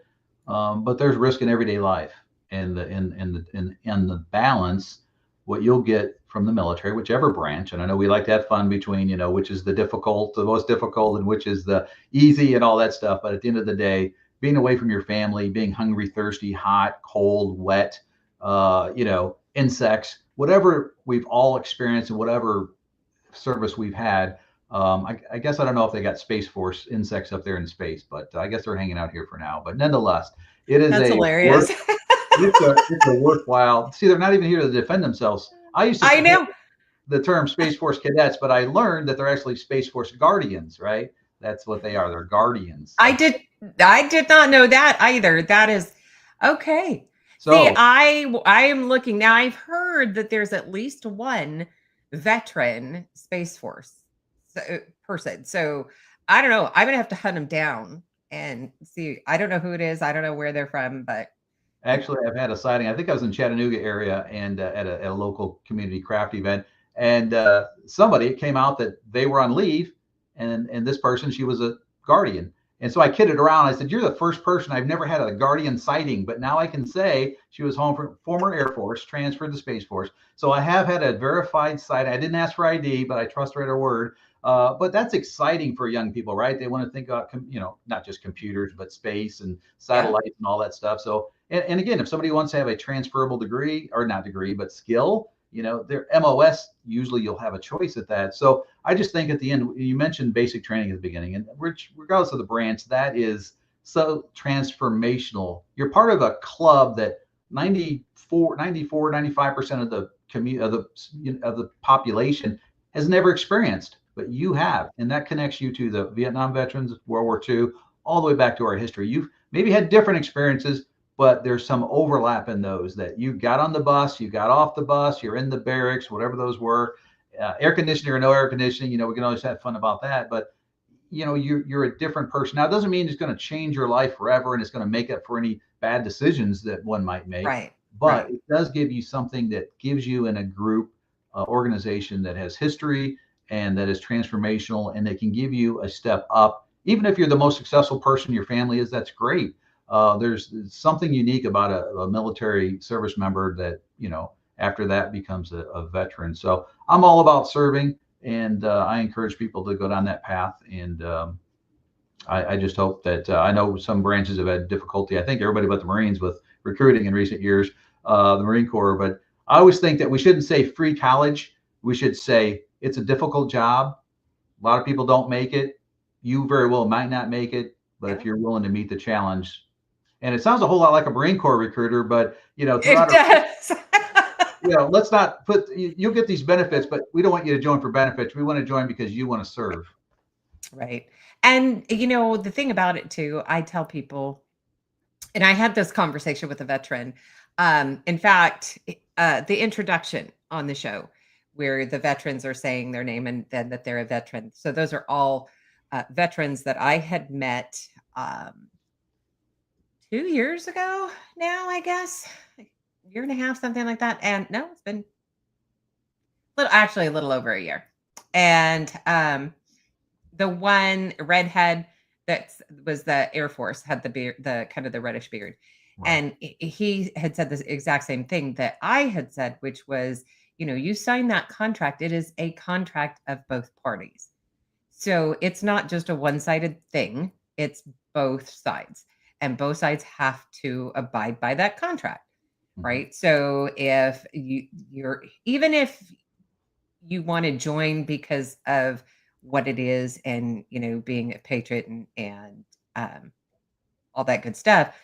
but there's risk in everyday life, and the balance. what you'll get from the military, whichever branch. And I know we like to have fun between, which is the most difficult, and which is the easy and all that stuff. But at the end of the day, being away from your family, being hungry, thirsty, hot, cold, wet, insects, whatever we've all experienced and whatever service we've had. I guess I don't know if they got Space Force insects up there in space, but I guess they're hanging out here for now. But nonetheless, it is That's hilarious. it's a worthwhile. See, they're not even here to defend themselves. I used to I know the term Space Force cadets, but I learned that they're actually Space Force guardians, right? That's what they are. They're guardians. I did not know that either. That is okay. So see, I am looking now. I've heard that there's at least one veteran Space Force person. So I don't know. I'm gonna have to hunt them down and see. I don't know who it is. I don't know where they're from, but actually, I've had a sighting. I think I was in Chattanooga area and at a local community craft event, and it came out that they were on leave, and this person, she was a guardian. And so I kidded around. I said, "You're the first person. I've never had a guardian sighting, but now I can say she was home from former Air Force, transferred to Space Force." So I have had a verified sighting. I didn't ask for ID, but I trust her at her word. But that's exciting for young people, right? They want to think about, not just computers, but space and satellites and all that stuff. So, and again, if somebody wants to have a transferable degree, or not degree, but skill, their MOS, usually you'll have a choice at that. So I just think at the end, you mentioned basic training at the beginning, and regardless of the branch, that is so transformational. You're part of a club that 95% of the of the population has never experienced, but you have, and that connects you to the Vietnam veterans, World War II, all the way back to our history. You've maybe had different experiences, but there's some overlap in those, that you got on the bus, you got off the bus, you're in the barracks, whatever those were, air conditioning or no air conditioning, we can always have fun about that. But, you're a different person. Now, it doesn't mean it's going to change your life forever and it's going to make up for any bad decisions that one might make. right. But it does give you something that gives you in a group organization that has history and that is transformational, and they can give you a step up. Even if you're the most successful person in your family is, that's great. There's something unique about a military service member that, after that becomes a veteran. So I'm all about serving, and I encourage people to go down that path. And I just hope that I know some branches have had difficulty. I think everybody but the Marines with recruiting in recent years, the Marine Corps. But I always think that we shouldn't say free college. We should say it's a difficult job. A lot of people don't make it. You very well might not make it, but if you're willing to meet the challenge, and it sounds a whole lot like a Marine Corps recruiter, but It does. let's not put, you'll get these benefits, but we don't want you to join for benefits. We want to join because you want to serve. Right. And the thing about it too, I tell people, and I had this conversation with a veteran. In fact, the introduction on the show, where the veterans are saying their name and then that they're a veteran. So those are all veterans that I had met 2 years ago now, I guess, a year and a half, something like that. And no, it's been a little over a year. And the one redhead that was the Air Force had the beard, the kind of the reddish beard. Wow. And he had said the exact same thing that I had said, which was, you sign that contract. It is a contract of both parties. So it's not just a one-sided thing. It's both sides, and both sides have to abide by that contract. Mm-hmm. Right. So if even if you want to join because of what it is and, being a patriot and all that good stuff,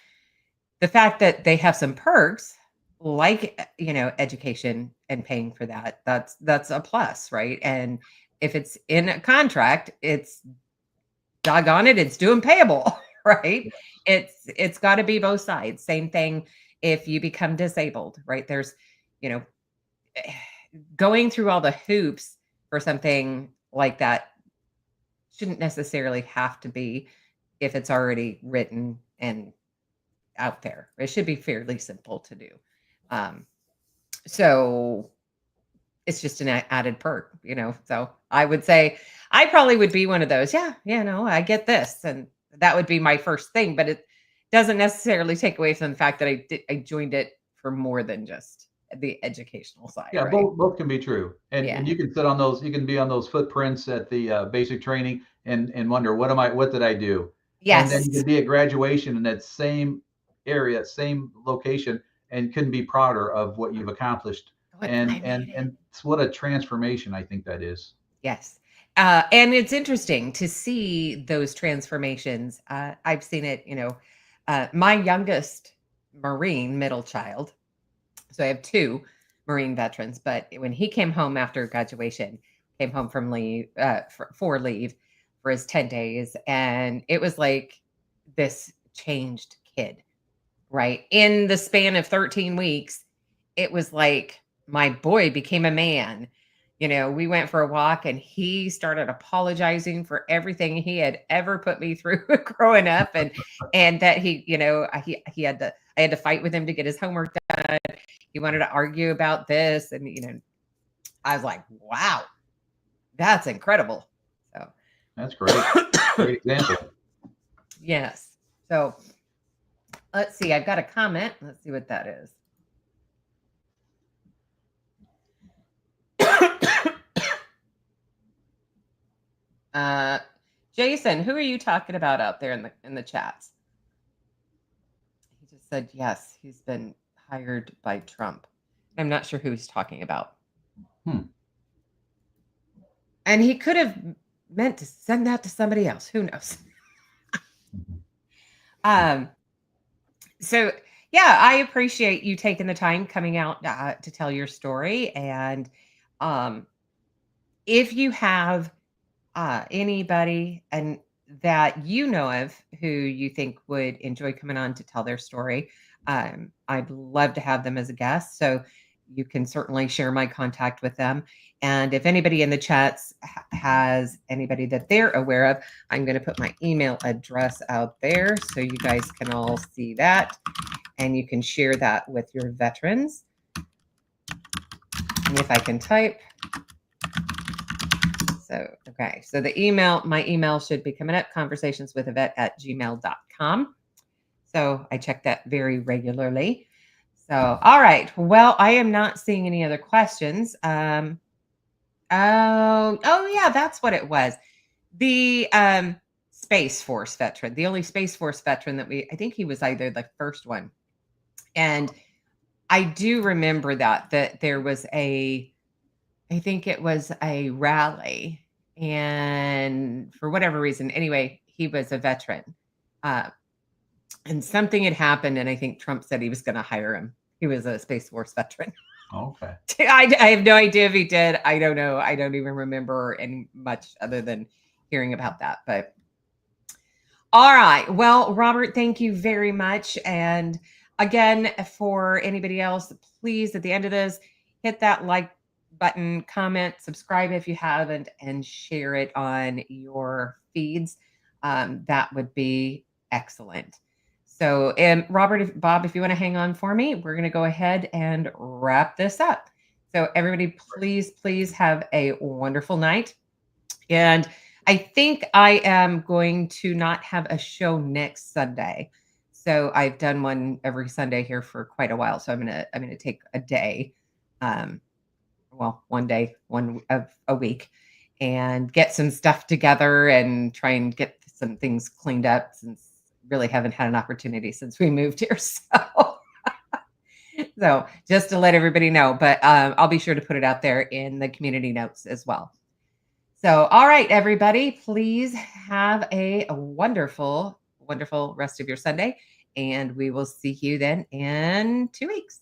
the fact that they have some perks like, education and paying for that, that's a plus, right? And if it's in a contract, it's doggone it, it's due and payable, right? It's got to be both sides. Same thing if you become disabled, right? There's, going through all the hoops for something like that shouldn't necessarily have to be if it's already written and out there. It should be fairly simple to do. So it's just an added perk, so I would say I probably would be one of those. Yeah. I get this. And that would be my first thing, but it doesn't necessarily take away from the fact that I joined it for more than just the educational side. Yeah, right? both can be true. And Yeah. and you can sit on those, you can be on those footprints at the basic training and wonder, what did I do? And then you Yes. could be at graduation in that same area, same location, and couldn't be prouder of what you've accomplished. I And made it. and what a transformation I think that is. Yes. And it's interesting to see those transformations. I've seen it, my youngest Marine middle child. So I have two Marine veterans, but when he came home after graduation, came home from leave, for leave for his 10 days. And it was like this changed kid, right? In the span of 13 weeks, it was like my boy became a man. We went for a walk and he started apologizing for everything he had ever put me through growing up, and that he had to I had to fight with him to get his homework done. He wanted to argue about this, and I was like, wow, that's incredible. So That's great. Great example. yes. So let's see. I've got a comment. Let's see what that is. Jason, who are you talking about out there in the chats? He just said yes, he's been hired by Trump. I'm not sure who he's talking about. And he could have meant to send that to somebody else. Who knows? So yeah, I appreciate you taking the time coming out to tell your story. And if you have anybody and that you know of who you think would enjoy coming on to tell their story, I'd love to have them as a guest. So you can certainly share my contact with them. And if anybody in the chats has anybody that they're aware of, I'm going to put my email address out there so you guys can all see that. And you can share that with your veterans. And if I can type. Okay. So my email should be coming up, conversationswithavet@gmail.com. So I check that very regularly. So, all right. Well, I am not seeing any other questions. Oh yeah, that's what it was. The Space Force veteran, the only Space Force veteran I think he was either the first one. And I do remember that there was I think it was a rally, and for whatever reason, anyway, he was a veteran. And something had happened, and I think Trump said he was going to hire him. He was a Space Force veteran. Okay. I have no idea if he did. I don't know. I don't even remember any much other than hearing about that. But all right. Well, Robert, thank you very much. And again, for anybody else, please, at the end of this, hit that like button, comment, subscribe if you haven't, and share it on your feeds. That would be excellent. So, Bob, if you want to hang on for me, we're going to go ahead and wrap this up. So everybody, please have a wonderful night. And I think I am going to not have a show next Sunday. So I've done one every Sunday here for quite a while. So I'm going to take a day, one day, one of a week, and get some stuff together and try and get some things cleaned up, since really haven't had an opportunity since we moved here. So just to let everybody know, but I'll be sure to put it out there in the community notes as well. So, all right, everybody, please have a wonderful, wonderful rest of your Sunday. And we will see you then in 2 weeks.